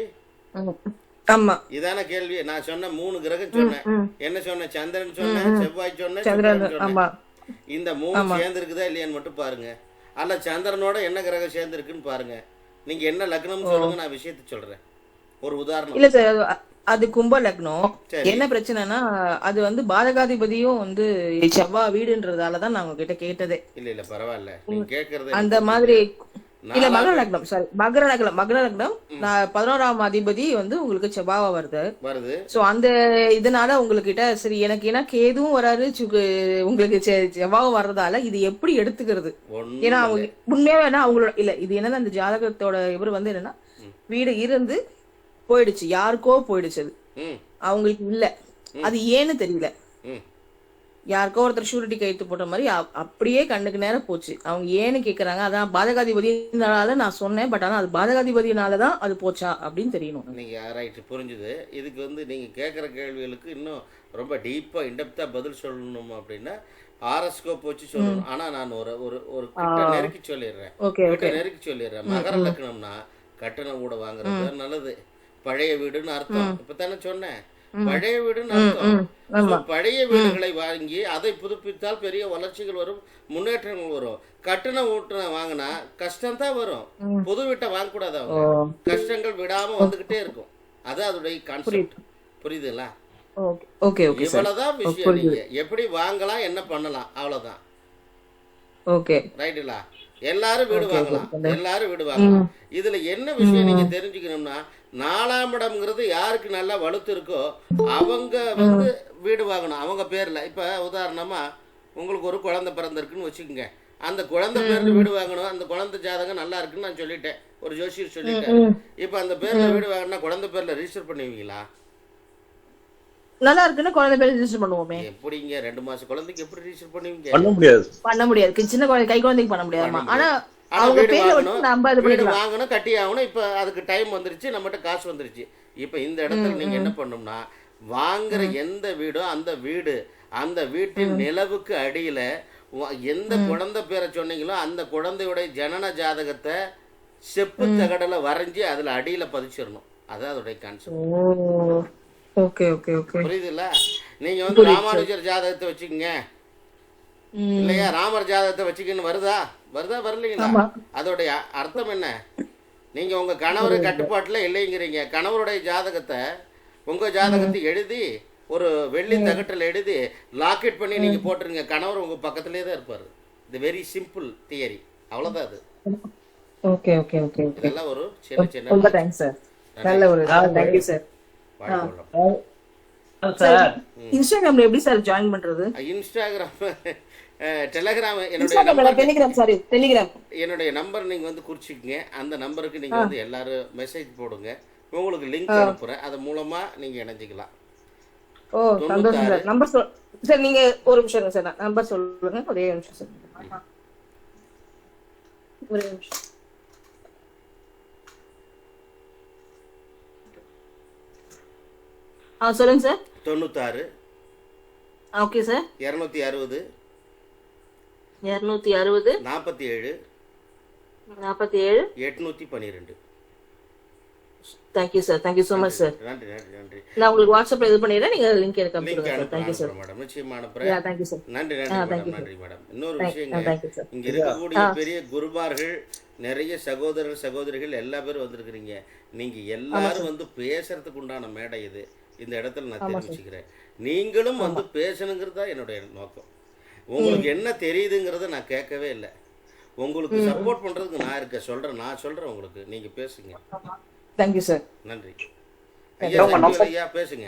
ஆமா,
இதான கேள்வி. நான் சொன்ன 3 கிரகம் சொன்னேன். என்ன சொன்னேன்? சந்திரன் சொன்னேன், செவ்வாய் சொன்னேன், சுக்கிரன் சொன்னேன். இந்த 3 சேர்ந்து இருக்குதா இல்லையான்னு மட்டும் பாருங்க. அல்ல சந்திரனோட என்ன கிரகம் சேர்ந்து இருக்குன்னு பாருங்க. நீங்க என்ன லக்னம் சொல்லுங்க, நான் விஷயத்தை சொல்றேன். ஒரு உதாரணம்.
இல்ல சார், அது கும்ப லக்னம். என்ன பிரச்சனைனா அது வந்து பாதகாதிபதியும் வந்து செவ்வாய் வீடுன்றதாலதான் நான் உங்ககிட்ட கேட்டதே.
இல்ல பரவாயில்ல, நீங்க கேக்குறது
அந்த மாதிரி இல்ல. மகர லக்னம், சாரி, மகர லக்னம். நான் 11ஆம் அதிபதி வந்து உங்களுக்கு செவ்வாவா வருது. சோ அந்த இதனால உங்ககிட்ட சரி, எனக்கு ஏன்னா கேதுவும் வராரு, உங்களுக்கு செவ்வாவும் வர்றதால இது எப்படி எடுத்துக்கிறது? ஏன்னா அவங்க உண்மையாவே அவங்களோட இல்ல, இது என்னன்னா அந்த ஜாதகத்தோட இவர் வந்து என்னன்னா வீடு இருந்து போயிடுச்சு, யாருக்கோ போயிடுச்சு, அது அவங்களுக்கு இல்ல, அது ஏன்னு தெரியல. யாருக்கோ ஒருத்தர் ஷூரிட்டி கைத்து போட்ட மாதிரி அப்படியே கண்ணுக்கு நேரம் போச்சு. அவங்க ஏன்னு கேக்குறாங்க. அதான் பாதகாதிபதினால நான் சொன்னேன். பட் ஆனா அது பாதகாதிபதினாலதான் அது போச்சா அப்படின்னு தெரியணும்.
நீங்க ரைட், புரிஞ்சுது. இதுக்கு வந்து நீங்க கேட்குற கேள்விகளுக்கு இன்னும் ரொம்ப டீப்பா இன்டெப்தா பதில் சொல்லணும் அப்படின்னா ஹாரோஸ்கோப் வச்சு சொல்லணும். ஆனா நான் ஒரு ஒரு கிட்ட நெருக்கி சொல்லிடுறேன். மகர லக்னம்னா கட்டணம் கூட வாங்குறது நல்லது. பழைய வீடுன்னு அர்த்தம். இப்பதானே சொன்னேன், பழைய வீடுன்னு அர்த்தம். பழைய வீடுகளை வாங்கி அதை புதுப்பித்தால் பெரிய வளர்ச்சிகள் வரும், முன்னேற்றங்கள் வரும். கட்டண வீட்டை வாங்கினா கஷ்டம் தான் வரும். புது வீட்டை வாங்கக்கூடாது. அவங்க கஷ்டங்கள் விடாம வந்துகிட்டே இருக்கும். அது அதோடைய கான்செப்ட். புரியுதுங்களா? இவ்வளவுதான் விஷயம். நீங்க எப்படி வாங்கலாம், என்ன பண்ணலாம், அவ்வளவுதான். ரைட்டுங்களா? எல்லாரும் வீடு வாங்கலாம். இதுல என்ன விஷயம் நீங்க தெரிஞ்சுக்கணும்னா, 4ஆம் இடம்ங்கிறது யாருக்கு நல்லா வலுத்து இருக்கோ அவங்க வந்து வீடு வாங்கணும் அவங்க பேர்ல. இப்ப உதாரணமா உங்களுக்கு ஒரு குழந்தை பிறந்திருக்குன்னு வச்சுக்கோங்க. அந்த குழந்தை பேர்ல வீடு வாங்கணும். அந்த குழந்தை ஜாதகம் நல்லா இருக்குன்னு நான் சொல்லிட்டேன், ஒரு ஜோசியர் சொல்லிட்டேன். இப்ப அந்த பேர்ல வீடு வாங்கினா குழந்தை பேர்ல ரிஜிஸ்டர் பண்ணுவீங்களா?
நல்லா இருக்குன்னா குழந்தை பேர் ரிஜிஸ்டர் பண்ணுவோமே.
எப்படிங்க 2 மாச குழந்தைக்கு எப்படி ரிஜிஸ்டர் பண்ணுவீங்க?
பண்ண முடியாது. சின்ன குழந்தை, கை குழந்தைக்கு பண்ண முடியாதுமா. ஆனா வீடு
வாங்கணும், கட்டி ஆகணும். இப்ப அதுக்கு டைம் வந்துருச்சு, நம்மகிட்ட காசு வந்துருச்சு. இப்ப இந்த இடத்துல நீங்க என்ன பண்ணணும்னா, வாங்குற எந்த வீடோ அந்த வீட்டின் நிலவுக்கு அடியில எந்த குழந்தை பேரை சொன்னீங்களோ அந்த குழந்தையுடைய ஜனன ஜாதகத்தை செப்பு தகடல வரைஞ்சி அதுல அடியில பதிச்சிடணும். அதான் அதோடைய கான்செப்ட். புரியுதுல்ல? நீங்க வந்து ராமானுஜர் ஜாதகத்தை வச்சுக்கோங்க இல்லையா, ராமர் ஜாதகத்தை வச்சுக்கின்னு வருதா வரலீங்களா? அதோடைய அர்த்தம் என்ன? நீங்க உங்க கணவர் கட்டுப்பாட்டுல இல்லைங்கிறீங்க. கணவருடைய ஜாதகத்தை உங்க ஜாதகத்தை எழுதி ஒரு வெள்ளி தகட்டில் எழுதி லாக்கெட் பண்ணி நீங்க போட்டுருங்க. கணவர் உங்க பக்கத்திலே தான் இருப்பாரு. இது வெரி சிம்பிள் தியரி, அவ்வளவுதான். அது இதெல்லாம் ஒரு சின்ன
இன்ஸ்டாகிராம்ல எப்படி சார் ஜாயின் பண்றது?
இன்ஸ்டாகிராம், டெலிகிராம், என்னுடைய நம்பர் நீங்க வந்து குறிச்சிக்கங்க. அந்த நம்பருக்கு நீங்க வந்து எல்லாரும் மெசேஜ் போடுங்க, உங்களுக்கு லிங்க் அனுப்புறேன். அது மூலமா நீங்க இணைஞ்சிக்கலாம்.
சந்தோஷம் சார். நம்பர் சார் நீங்க ஒரு நிமிஷம் சார், நம்பர் சொல்லுங்க. ஒரே நிமிஷம் சார், ஒரே நிமிஷம். சொல்லுங்க sir.
96
okay sir.
260
260
47
47
812.
Thank you sir, thank you so much sir.
நன்றி.
நான் உங்களுக்கு வாட்ஸ்அப்ல இது பண்ணிடுறேன், நீங்க லிங்க் எனக்கு அனுப்புங்க. Thank you sir
madam. நிச்சயமா அனுப்புறேன்.
thank you sir.
நன்றி மேடம். இன்னொரு விஷயங்க, இங்க இருக்கக்கூடிய பெரிய குருமார்கள், நிறைய சகோதரிகள் எல்லா பேரும் வந்திருக்கிறீங்க. நீங்க எல்லாரும் வந்து பேசுறதுக்கு உண்டான மேடை இது. இந்த இடத்துல நான் தெரிவிச்சுக்கிறேன், நீங்களும் வந்து பேசணுங்கிறது தான் என்னுடைய நோக்கம். உங்களுக்கு என்ன தெரியுதுங்கிறத நான் கேட்கவே இல்லை. உங்களுக்கு சப்போர்ட் பண்றதுக்கு நான் இருக்கேன். நான் சொல்றேன் உங்களுக்கு, நீங்க பேசுங்க.
Thank you sir.
நன்றி ஐயா. பேசுங்க.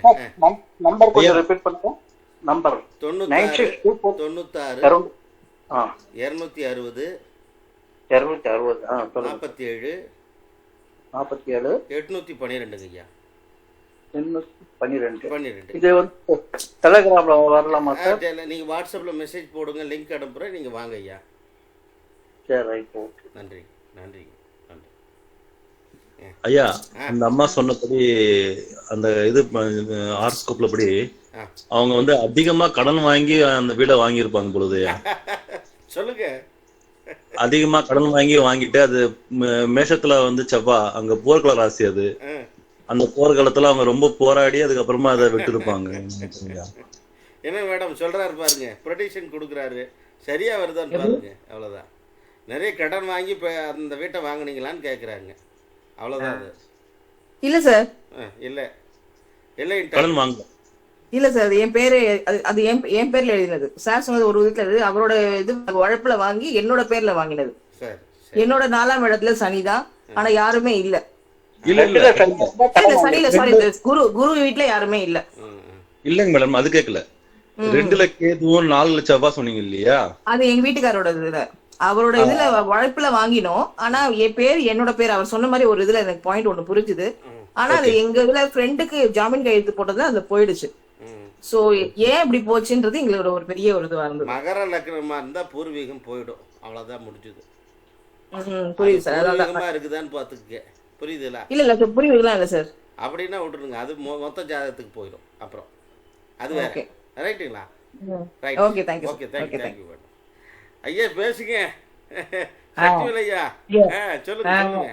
நம்பர் கொஞ்சம் ரிப்பீட் பண்ணுங்க. நம்பர்
96 260 260 47 812 ஐயா.
812. இது வந்து டெலிகிராம்ல வரலாமா சார்?
நீங்க வாட்ஸ்அப்ல மெசேஜ் போடுங்க, லிங்க் அனுப்புறேன், நீங்க வாங்க ஐயா.
சரி, ரைட்.
நன்றி.
ஐயா அந்த அம்மா சொன்னபடி அந்த இது ஆர்ஸ்கோப்ல படி அவங்க வந்து அதிகமா கடன் வாங்கி அந்த வீடை வாங்கியிருப்பாங்க பொழுதுயா.
சொல்லுங்க.
அதிகமா கடன் வாங்கிட்டு அது மேஷத்துல வந்து செவ்வாய் அங்க போர்க்கள ராசி அது. அந்த போர்க்களத்துல அவங்க ரொம்ப போராடி அதுக்கப்புறமா அதை விட்டுருப்பாங்க.
என்ன மேடம் சொல்றாரு பாருங்க, ப்ரொடெக்ஷன் கொடுக்குறாரு, சரியா வருதான்னு பாருங்க, அவ்வளோதான். நிறைய கடன் வாங்கி இப்போ அந்த வீட்டை வாங்கினீங்களான்னு கேட்குறாங்க, அவ்வளோதான். அது
இல்ல சார்,
இல்லை இல்லை
கடன் வாங்க
இல்ல சார், அது என் பேரு, அது என் பேர்ல எழுதினது. சார் சொன்னது ஒரு விதத்துல இது அவரோட இது உழைப்புல வாங்கி என்னோட பேர்ல வாங்கினது. என்னோட 4ஆம் இடத்துல சனிதான், ஆனா யாருமே இல்ல. சனியில சாரி, குரு வீட்டுல யாருமே இல்ல.
இல்லங்க மேடம், அது கேட்கல. 2ல கேதுவும் 4ல செவ்வாய் சொன்னீங்க இல்லையா, அது
எங்க வீட்டுக்காரோட இதுல அவரோட இதுல உழைப்புல வாங்கினோம். ஆனா என் பேர் என்னோட பேர் அவர் சொன்ன மாதிரி ஒரு இதுல எனக்கு பாயிண்ட் ஒண்ணு புரிஞ்சுது. ஆனா அது எங்க இதுல ஃப்ரெண்டுக்கு ஜாமீன் கையெழுத்து போட்டதுல அதுல போயிடுச்சு. சோ ஏன் இப்படி போச்சுன்றது எங்களோட ஒரு பெரிய ஒரு இதுவா இருந்தது. மகர லக்னமா இருந்தா பூர்வீகம் போயிடும், அவ்வளவுதான், முடிஞ்சது. புரியுது சார், அதான் இருக்குதான்னு பாத்துக்க. புரியுதுல? இல்ல சார், புரியுதுலாம் இல்ல சார். அப்படின்னா விட்டுருங்க, அது மொத்த ஜாதகத்துக்கு போயிடும் அப்புறம். அது வேற. ரைட்டுங்களா? Right. Okay, thank you. Okay, thank you. ஐயா பேசுங்க. ஐயா சொல்லுங்க.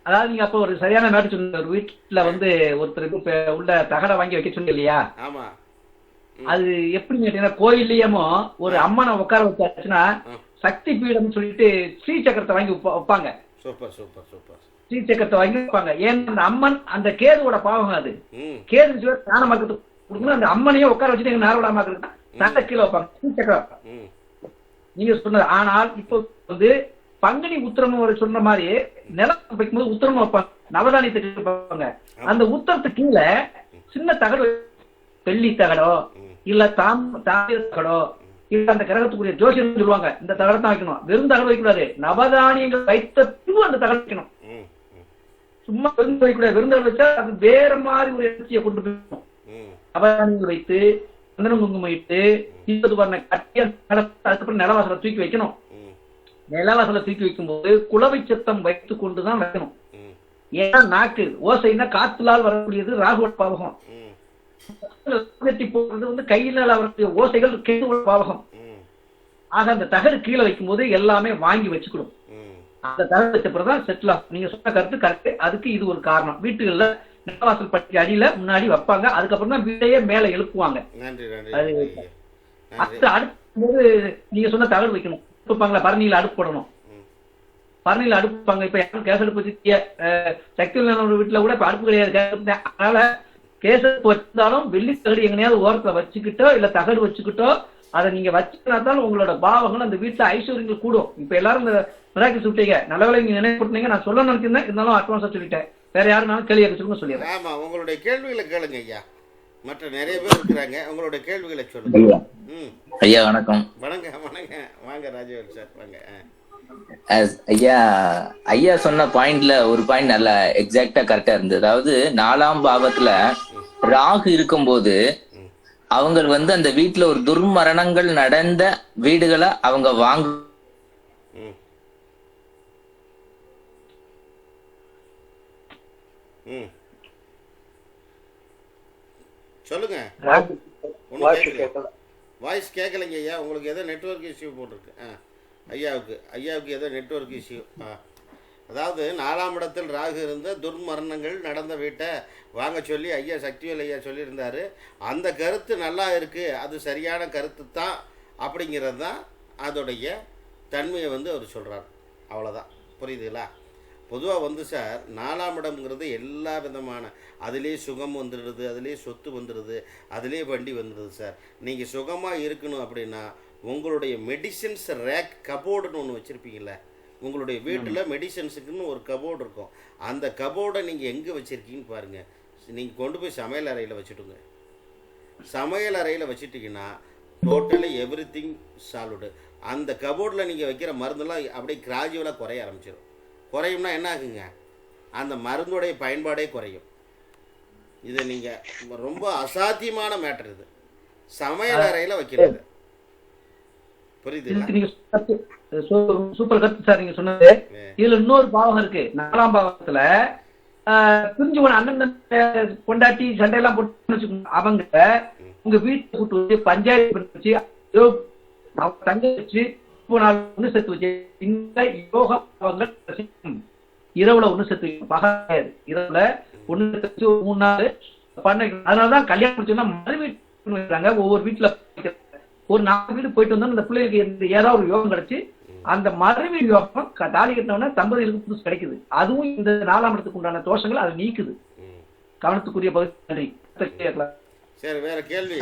அதாவது நீங்க அப்போ ஒரு சரியான மேட்டர் சொன்னீங்க. ஒரு வீட்டுல வந்து ஒருத்தருக்கு உள்ள தகடை வாங்கி வைக்க சொன்னீங்க இல்லையா? ஆமா. அது எப்படி கேட்டீங்கன்னா, கோயில்லையுமோ ஒரு அம்மனை உட்கார வச்சாச்சுன்னா சக்தி பீடம் சொல்லிட்டு ஸ்ரீ சக்கரத்தை வாங்கி வைப்பாங்க. Super super super. ஸ்ரீ சக்கரத்தை வாங்கி வைப்பாங்க. ஏன்னா அந்த அம்மன் அந்த கேதுவோட பாவம். அது கேது ஞானமாக்கு கொடுக்கணும். அந்த அம்மனையே உட்கார வச்சுட்டு எங்க நாரோடமாக்கு நல்ல கீழே வைப்பாங்க ஸ்ரீ சக்கரம். நீங்க சொன்னது. ஆனால் இப்போ வந்து பங்குனி உத்திரம் சொன்ன மாதிரி நிலம் வைக்கும்போது உத்திரம் வைப்பாங்க, நவதானியத்துக்கு வைப்பாங்க. அந்த உத்தரத்துக்கு கீழே சின்ன தகடு, வெள்ளி தகடோ இல்ல தாமிர தகடோ இல்ல அந்த கிரகத்துக்குரிய ஜோசியம் சொல்லுவாங்க, இந்த தகடை தான் வைக்கணும். வெறும் தகடு வைக்கூடாது, நவதானியங்கள் வைத்த பின்பு அந்த தகடு வைக்கணும். சும்மா வெறும் வைக்கூடாது. வெறும் தகடு வச்சா அது வேற மாதிரி ஒரு எழுச்சியை கொண்டு போயிடும். நவதானியங்கள் வைத்து சந்தனம் குங்குமம் வைத்து 20 வர்ண கட்டி அதுக்கப்புறம் நிலவாசலை தூக்கி வைக்கணும். நிலவாசலை தூக்கி வைக்கும் போது குளவை சத்தம் வைத்து கொண்டுதான் வைக்கணும். ஏன்னா நாக்கு ஓசைன்னா காத்துலால் வரக்கூடியது ராகுவோட பாவகம். போடுறது வந்து கையினால் வரக்கூடிய ஓசைகள் கேதுவோட பாவகம். ஆக அந்த தகடு கீழே வைக்கும் போது எல்லாமே வாங்கி வச்சுக்கணும். அந்த தகடு வச்ச பிறகுதான் செட்டில் ஆகும். நீங்க சொன்ன கருத்து கரெக்ட். அதுக்கு இது ஒரு காரணம். வீட்டுகள்ல நிலவாசல் பட்டி அடியில முன்னாடி வைப்பாங்க, அதுக்கப்புறம் தான் வீட்டையே மேல எழுப்புவாங்க. அடுத்து நீங்க சொன்ன தகடு வைக்கணும். அடுப்பாங்களா, பரணியில அடுப்பு போடணும். பரணியில அடுப்பாங்க. இப்ப யாரும் கேஸ் அடுப்பு வச்சு சக்தி வீட்டுல கூட இப்ப அடுப்பு கிடையாது. அதனால கேஸ் அடுப்பு வச்சிருந்தாலும் வெள்ளி தகடு எங்கனையாவது ஓரத்துல வச்சுக்கிட்டோ இல்ல தகடு வச்சுக்கிட்டோ அதை நீங்க வச்சுக்கினா தான் உங்களோட பாவங்கள் அந்த வீட்டுல ஐஸ்வர்யங்கள் கூடும். இப்ப எல்லாரும் இந்த மிராக்கி சுட்டீங்க, நல்ல வேலை நீங்க நினைப்பீங்க. நான் சொல்ல நினைச்சிருந்தேன், இருந்தாலும் அட்வான்ஸா சொல்லிட்டேன். வேற யாருனாலும் கேள்வி கேட்க சொல்லிடுறேன். ஆமா, உங்களுடைய கேள்விகளை கேளுங்க ஐயா. மற்ற நிறைய பேர் இருக்கிறாங்க, உங்களுடைய கேள்விகளை சொல்லுங்க.
ஐயா வணக்கம்.
வணக்கம் வணக்கம். வாங்க ராஜவேல் சார், வாங்க.
ஐயா ஐயா சொன்ன பாயிண்ட்ல ஒரு பாயிண்ட் நல்லா எக்ஸாக்டா கரெக்டா இருந்தது. அதாவது 4ஆம் பாவத்துல ராகு இருக்கும்போது அவங்க வந்து அந்த வீட்டுல ஒரு துர்மரணங்கள் நடந்த வீடுகளை அவங்க வாங்க
சொல்லுங்க. வாய்ஸ் கேட்கலைங்க ஐயா. உங்களுக்கு ஏதோ நெட்வொர்க் இஷ்யூ போட்டிருக்கு. ஐயாவுக்கு ஏதோ நெட்வொர்க் இஷ்யூ. அதாவது 4ஆம் இடத்தில் ராகு இருந்த துர்மரணங்கள் நடந்த வீட்டை வாங்க சொல்லி ஐயா சக்திவேல் ஐயா சொல்லியிருந்தாரு. அந்த கருத்து நல்லா இருக்குது, அது சரியான கருத்து தான் அப்படிங்கிறது தான் அதோடைய தன்மையை வந்து அவர் சொல்கிறார். அவ்வளோதான், புரியுதுங்களா? பொதுவாக வந்து சார் 4ஆம் இடம்ங்கிறது எல்லா விதமான அதுலேயே சுகம் வந்துடுது, அதுலேயே சொத்து வந்துடுது, அதுலேயே வண்டி வந்துடுது சார். நீங்கள் சுகமாக இருக்கணும் அப்படின்னா உங்களுடைய மெடிசன்ஸ் ரேக் கபோர்டுன்னு ஒன்று வச்சுருப்பீங்கள, உங்களுடைய வீட்டில் மெடிசன்ஸுக்குன்னு ஒரு கபோர்டு இருக்கும். அந்த கபோர்டை நீங்கள் எங்கே வச்சுருக்கீங்கன்னு பாருங்கள். நீங்கள் கொண்டு போய் சமையல் அறையில் வச்சுட்டுங்க. சமையல் அறையில் வச்சுட்டிங்கன்னா டோட்டலி எவ்ரி திங் சால்வ்டு. அந்த கபோர்டில் நீங்கள் வைக்கிற மருந்தெல்லாம் அப்படியே கிராஜுவலாக குறைய ஆரம்பிச்சிடும். குறையும்னா என்ன ஆகுங்க, அந்த மருந்துடைய பயன்பாடே குறையும். இது நீங்கள் ரொம்ப அசாத்தியமான மேட்டர். இது சமையல் அறையில் வைக்கிறது.
நீங்க சூப்பர் கருத்து சார் நீங்க சொன்னது. இதுல இன்னொரு பாவம் இருக்கு. 4ஆம் பாவத்துல பிரிஞ்சு போன அண்ணன் கொண்டாட்டி சண்டையெல்லாம் போட்டு அவங்க உங்க வீட்டை கூட்டு வச்சு பஞ்சாயத்து வச்சு தங்க வச்சு ஒண்ணு சேர்த்து வச்சு இந்த யோகா பாவங்கள் இரவுல ஒண்ணு சேர்த்து பகல் இரவுல ஒண்ணு சேர்த்து வச்சு 3 நாள் பண்ண. அதனாலதான் கல்யாணம் முடிச்சோம்னா மறு வீட்டு வைக்கிறாங்க. ஒவ்வொரு வீட்டுல ஒரு 4 வீடு போயிட்டு வந்தோம். அந்த பிள்ளைகளுக்கு ஏதாவது ஒரு யோகம் கிடைச்சு அந்த மறுவீடு யோகம் தாலி கட்டினோம்னா தம்பதிகளுக்கு புதுசு கிடைக்குது. அதுவும் இந்த 4ஆம் இடத்துக்கு உண்டான தோஷங்கள் அதை நீக்குது. கவனத்துக்குரிய பகுதி.
சரி, வேற கேள்வி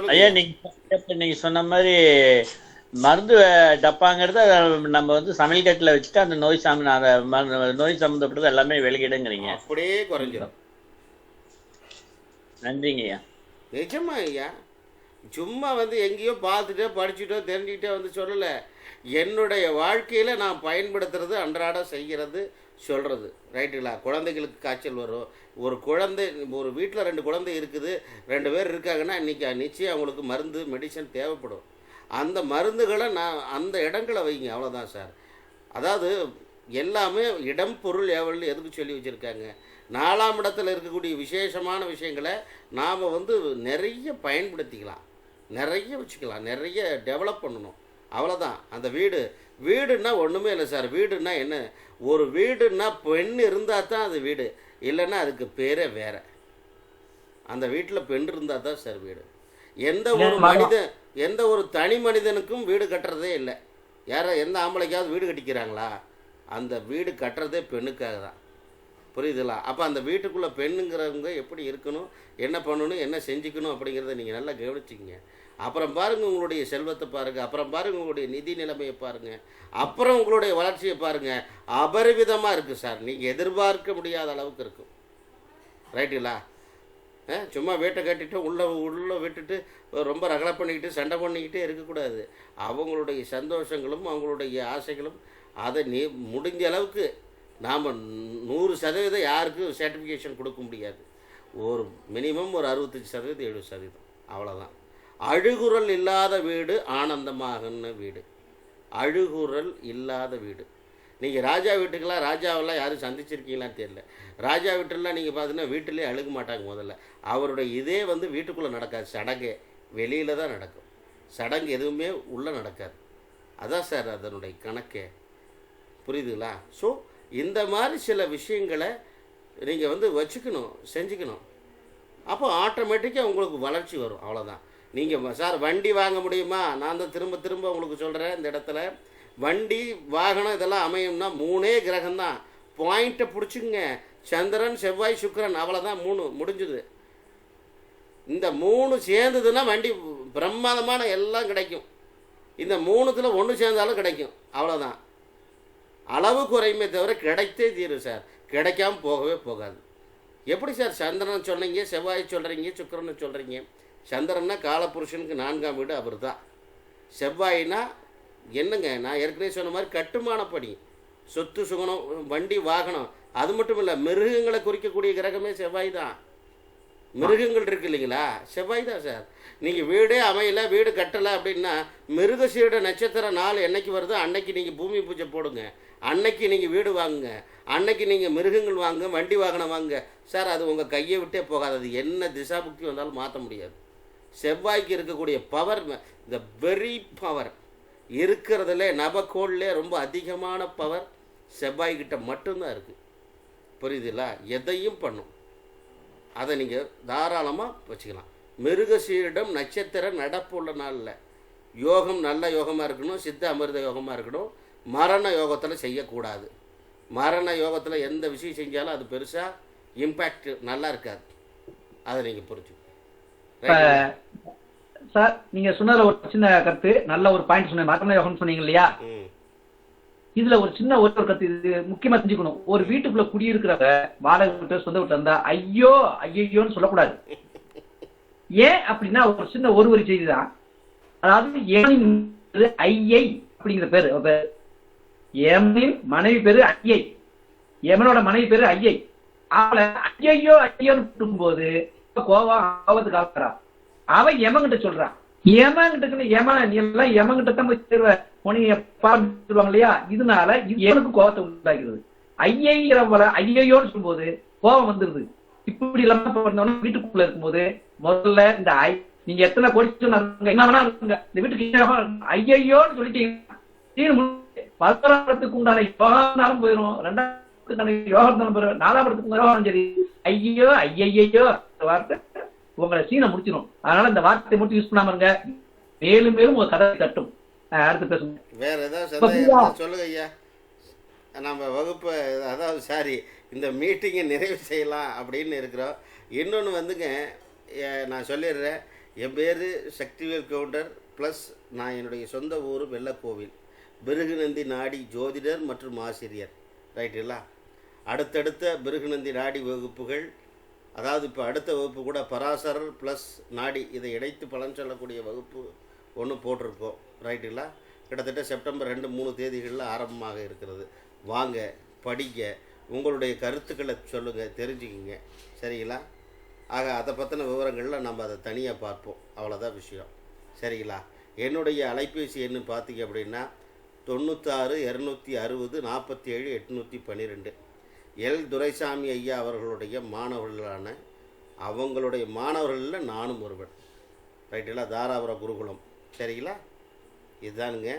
ஐயா? நீங்க சொன்ன மாதிரி மருந்து டப்பாங்கிறது நம்ம வந்து சமையல் கட்டில வச்சுட்டு அந்த நோய் சம்பந்தப்பட்டது எல்லாமே வெளியிடுங்கிறீங்க.
அப்படியே குறைஞ்சிடும்.
நன்றிங்க ஐயா.
நிஜமா ஐயா, சும்மா வந்து எங்கேயோ பார்த்துட்டோ படிச்சுட்டோ தெரிஞ்சுக்கிட்டோ வந்து சொல்லலை. என்னுடைய வாழ்க்கையில் நான் பயன்படுத்துறது, அன்றாட செய்கிறது, சொல்கிறது. ரைட்டுங்களா? குழந்தைகளுக்கு காய்ச்சல் வரும். ஒரு வீட்டில் 2 குழந்தை இருக்குது, 2 பேர் இருக்காங்கன்னா இன்றைக்கி நிச்சயம் அவங்களுக்கு மருந்து மெடிசன் தேவைப்படும். அந்த மருந்துகளை நான் அந்த இடங்களை வைங்க. அவ்வளோதான் சார். அதாவது எல்லாமே இடம் பொருள் ஏவல் எதுக்கு சொல்லி வச்சுருக்காங்க. 4ஆம் இடத்துல இருக்கக்கூடிய விசேஷமான விஷயங்களை நாம் வந்து நிறைய பயன்படுத்திக்கலாம், நிறைய வச்சுக்கலாம், நிறைய டெவலப் பண்ணணும். அவ்வளோதான். அந்த வீடுன்னா ஒன்றுமே இல்லை சார். வீடுன்னா என்ன? ஒரு வீடுன்னா பெண் இருந்தால் தான் அது வீடு, இல்லைன்னா அதுக்கு பேரே வேறு. அந்த வீட்டில் பெண் இருந்தால் தான் சார் வீடு. எந்த ஒரு தனி மனிதனுக்கும் வீடு கட்டுறதே இல்லை. எந்த ஆம்பளைக்காவது வீடு கட்டிக்கிறாங்களா? அந்த வீடு கட்டுறதே பெண்ணுக்காக தான். புரியுதுங்களா? அப்போ அந்த வீட்டுக்குள்ளே பெண்ணுங்கிறவங்க எப்படி இருக்கணும், என்ன பண்ணணும், என்ன செஞ்சுக்கணும் அப்படிங்கிறத நீங்கள் நல்லா கவனிச்சிக்கிங்க. அப்புறம் பாருங்கள் உங்களுடைய செல்வத்தை பாருங்கள், அப்புறம் பாருங்கள் உங்களுடைய நிதி நிலைமையை பாருங்கள், அப்புறம் உங்களுடைய வளர்ச்சியை பாருங்கள். அபரிவிதமாக இருக்குது சார். நீங்கள் எதிர்பார்க்க முடியாத அளவுக்கு இருக்கும். ரைட்டுங்களா? சும்மா வீட்டை கட்டிட்டு உள்ளே விட்டுட்டு ரொம்ப ரகலை பண்ணிக்கிட்டு சண்டை பண்ணிக்கிட்டே இருக்கக்கூடாது. அவங்களுடைய சந்தோஷங்களும் அவங்களுடைய ஆசைகளும் அதை முடிஞ்ச அளவுக்கு நாம் 100% யாருக்கும் சர்டிஃபிகேஷன் கொடுக்க முடியாது. ஒரு மினிமம் ஒரு 65% 70%. அவ்வளோதான். அழுகுரல் இல்லாத வீடு ஆனந்தமாகன வீடு. அழுகுரல் இல்லாத வீடு. நீங்கள் ராஜா வீட்டுக்கெல்லாம் ராஜாவெல்லாம் யாரும் சந்திச்சிருக்கீங்களான்னு தெரியல. ராஜா வீட்டுலாம் நீங்கள் பார்த்தீங்கன்னா வீட்டிலே அழுக மாட்டாங்க. முதல்ல அவருடைய இதே வந்து வீட்டுக்குள்ளே நடக்காது. சடங்கு வெளியில் தான் நடக்கும். சடங்கு எதுவுமே உள்ளே நடக்காது. அதான் சார் அதனுடைய கணக்கே. புரியுதுங்களா? ஸோ இந்த மாதிரி சில விஷயங்களை நீங்கள் வந்து வச்சுக்கணும், செஞ்சுக்கணும். அப்போ ஆட்டோமேட்டிக்காக உங்களுக்கு வளர்ச்சி வரும். அவ்வளோதான். நீங்கள் சார் வண்டி வாங்க முடியுமா? நான் தான் திரும்ப திரும்ப உங்களுக்கு சொல்கிறேன். இந்த இடத்துல வண்டி வாகனம் இதெல்லாம் அமையும்னா 3 கிரகம்தான். பாயிண்ட்டை பிடிச்சிங்க. சந்திரன், செவ்வாய், சுக்கிரன். அவ்வளோதான். 3 முடிஞ்சுது. இந்த 3 சேர்ந்ததுன்னா வண்டி பிரம்மாதமான எல்லாம் கிடைக்கும். இந்த 3த்தில் 1 சேர்ந்தாலும் கிடைக்கும். அவ்வளோதான். அளவு குறையுமே தவிர கிடைத்தே தீரும் சார். கிடைக்காம போகவே போகாது. எப்படி சார் சந்திரன் சொன்னீங்க, செவ்வாய் சொல்கிறீங்க, சுக்கிரனை சொல்கிறீங்க? சந்திரன்னா காலபுருஷனுக்கு 4ஆம் வீடு, அவர் தான். செவ்வாயினா என்னங்க, நான் ஏற்கனவே சொன்ன மாதிரி கட்டுமான பணி, சொத்து சுகனம், வண்டி வாகனம். அது மட்டும் இல்லை, மிருகங்களை குறிக்கக்கூடிய கிரகமே செவ்வாய் தான். மிருகங்கள் இருக்கு இல்லைங்களா, செவ்வாய் தான் சார். நீங்கள் வீடே அமையலை, வீடு கட்டலை அப்படின்னா மிருகசீட நட்சத்திர நாள் என்னைக்கு வருதோ அன்னைக்கு நீங்கள் பூமி பூஜை போடுங்க. அன்னைக்கு நீங்கள் வீடு வாங்குங்க. அன்னைக்கு நீங்கள் மிருகங்கள் வாங்குங்க, வண்டி வாகனம் வாங்குங்க சார். அது உங்கள் கையை விட்டே போகாது. அது என்ன திசாபுக்தி வந்தாலும் மாற்ற முடியாது. செவ்வாய்க்கு இருக்கக்கூடிய பவர், த வெரி பவர் இருக்கிறதுல நவக்கோள்லே ரொம்ப அதிகமான பவர் செவ்வாய்கிட்ட மட்டும்தான் இருக்குது. புரியுதுங்களா? எதையும் பண்ணும். அதை நீங்கள் தாராளமாக வச்சுக்கலாம். மிருகசீரிடம் நட்சத்திர நடப்புள்ள நாளில் யோகம் நல்ல யோகமாக இருக்கணும், சித்த அமிர்த யோகமாக இருக்கணும். மரண யோகத்தில் செய்யக்கூடாது. மரண யோகத்தில் எந்த விஷயம் செஞ்சாலும் அது பெருசாக இம்பேக்ட் நல்லா இருக்காது. அதை நீங்கள் புரிஞ்சுக்கணும்
சார். நீங்கள் சொன்னதில் ஒரு சின்ன கருத்து, நல்ல ஒரு பாயிண்ட் சொன்னீங்க. மரண யோகம்னு சொன்னீங்க இல்லையா? இதுல ஒரு சின்ன ஒரு கருத்து இது முக்கியமா தெரிஞ்சுக்கணும். ஒரு வீட்டுக்குள்ள குடியிருக்கிறவங்க வாடகை விட்டு சொந்த விட்டு இருந்தா ஐயோ ஐயோன்னு சொல்லக்கூடாது. ஏன் அப்படின்னா ஒரு சின்ன ஒரு வரி செய்தி தான். அதாவது ஐயை அப்படிங்கிற பேரு, எமனின் மனைவி பேரு ஐயை, எமனோட மனைவி பேரு ஐயை. அவளை ஐயோ ஐயோன்னு கூட்டும் போது கோவத்துக்கு ஆகிறா. அவன் எமங்கிட்ட சொல்றான், ஏமாங்கிட்ட ஏமா நீ எல்லாம் ஏமாங்கிட்ட தான் போய் சேருவ உனைய பாடுவாங்க இல்லையா, இதனால இது எனக்கு கோபத்தை உண்டாகிறது. ஐயைங்கிறவங்கள ஐயோன்னு சொல்லும்போது கோபம் வந்துருது. இப்படி எல்லாம் பண்ணோம்னா வீட்டுக்குள்ள இருக்கும்போது முதல்ல இந்த நீங்க எத்தனை கோடி என்ன வேணா இருக்குங்க, இந்த வீட்டுக்கு ஐயோன்னு சொல்லிட்டீங்க, பலகாரத்துக்கு உண்டான யோகாந்தாலும் போயிடும், ரெண்டாவது யோகாந்தாலும் போயிடும், நாலாவது யோகம் சரி ஐயோ ஐயையோ வார்த்தை உங்களை சீனை முடிச்சிடும். அதனால இந்த வார்த்தையை மட்டும் யூஸ் பண்ணாம இருங்க, மேலும் மேலும் ஒரு கதை கட்டும். அடுத்து பேசுங்க.
வேற ஏதாவது சொல்லுங்க ஐயா. நம்ம வகுப்பை அதாவது சாரி இந்த மீட்டிங்கை நிறைவு செய்யலாம் அப்படின்னு இருக்கிறோம். இன்னொன்று வந்துங்க, நான் சொல்லிடுறேன், என் பேர் சக்திவேல் கவுண்டர் ப்ளஸ் நான் என்னுடைய சொந்த ஊர் வெள்ளக்கோவில், பிருகுநந்தி நாடி ஜோதிடர் மற்றும் ஆசிரியர். ரைட்டுங்களா? அடுத்தடுத்த பிருகுநந்தி நாடி வகுப்புகள், அதாவது இப்போ அடுத்த வகுப்பு கூட பராசரர் ப்ளஸ் நாடி இதை இணைத்து பலன் சொல்லக்கூடிய வகுப்பு ஒன்று போட்டிருக்கோம். ரைட்டுங்களா? கிட்டத்தட்ட செப்டம்பர் 2-3 தேதிகளில் ஆரம்பமாக இருக்கிறது. வாங்க, படிங்க, உங்களுடைய கருத்துக்களை சொல்லுங்கள், தெரிஞ்சுக்கிங்க. சரிங்களா? ஆக அதை பற்றின விவரங்களில் நம்ம அதை தனியாக பார்ப்போம். அவ்வளோதான் விஷயம். சரிங்களா? என்னுடைய அலைபேசி எண்ணு பார்த்தீங்க அப்படின்னா 96 260 47 812. எல் துரைசாமி ஐயா அவர்களுடைய மாணவர்களான அவங்களுடைய மாணவர்களில் நானும் ஒருவன். ரைட்டுங்களா? தாராபுர குருகுலம். சரிங்களா? இதுதானுங்க.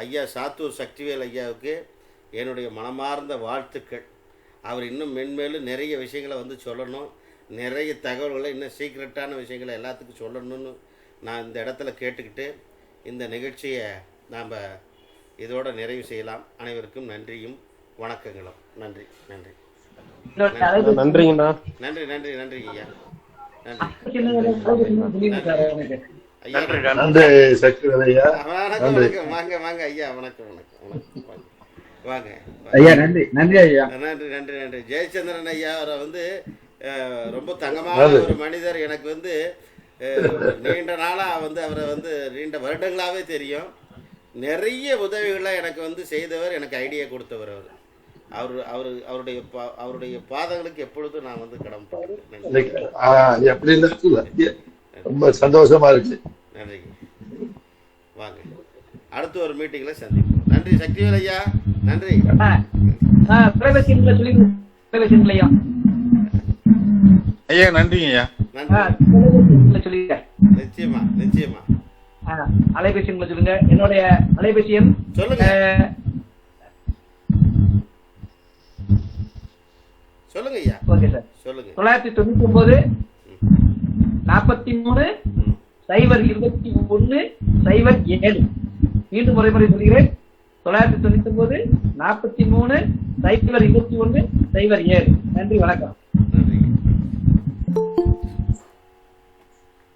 ஐயா சாத்தூர் சக்திவேல் ஐயாவுக்கு என்னுடைய மனமார்ந்த வாழ்த்துக்கள். அவர் இன்னும் மென்மேலும் நிறைய விஷயங்களை வந்து சொல்லணும், நிறைய தகவல்களை, இன்னும் சீக்ரெட்டான விஷயங்களை எல்லாத்துக்கும் சொல்லணும்னு நான் இந்த இடத்துல கேட்டுக்கிட்டு இந்த நிகழ்ச்சியை நாம் இதோட நிறைவு செய்யலாம். அனைவருக்கும் நன்றியும் வணக்கங்களும். நன்றி நன்றி
நன்றிங்கண்ணா.
நன்றி நன்றி நன்றி ஐயா. நன்றி
நன்றி சக்திவேல் ஐயா.
வணக்கம் வணக்கம். வாங்க வாங்க ஐயா. வணக்கம் வணக்கம் வணக்கம். வாங்க
ஐயா. நன்றி நன்றி ஐயா.
நன்றி நன்றி நன்றி. ஜெயச்சந்திரன் ஐயா அவரை வந்து ரொம்ப தங்கமான ஒரு மனிதர். எனக்கு வந்து நீண்ட நாளாக வந்து அவரை வந்து நீண்ட வருடங்களாகவே தெரியும். நிறைய உதவிகளை எனக்கு வந்து செய்தவர், எனக்கு ஐடியா கொடுத்தவர் அவர். அவருடைய பாதங்களுக்கு எப்பொழுதும் நான் வந்து கடமைப்பட்டேன்.
எப்படி ரொம்ப சந்தோஷமா இருக்கு.
நன்றி. வாங்க, அடுத்த ஒரு மீட்டிங்ல சந்திப்போம். நன்றி சக்திவேல் ஐயா. நன்றி.
ஐயா நன்றிங்க ஐயா.
நிச்சயமா நிச்சயமா.
அலைபேசி சொல்லுங்க. என்னுடைய அலைபேசி எண்
சொல்லுங்க சொல்லுங்க ஐயா.
Okay sir.
சொல்லுங்க.
999 43 021 07. மீண்டும் முறை சொல்கிறேன். 999 43 021 07. நன்றி, வணக்கம்.
நன்றி.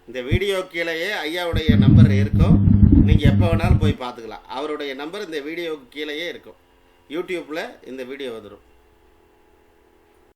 இந்த வீடியோ கீழேயே ஐயாவுடைய நம்பர் இருக்கும். நீங்கள் எப்போ வேணாலும் போய் பார்த்துக்கலாம். அவருடைய நம்பர் இந்த வீடியோக்கு கீழேயே இருக்கும். யூடியூப்பில் இந்த வீடியோ வந்துடும்.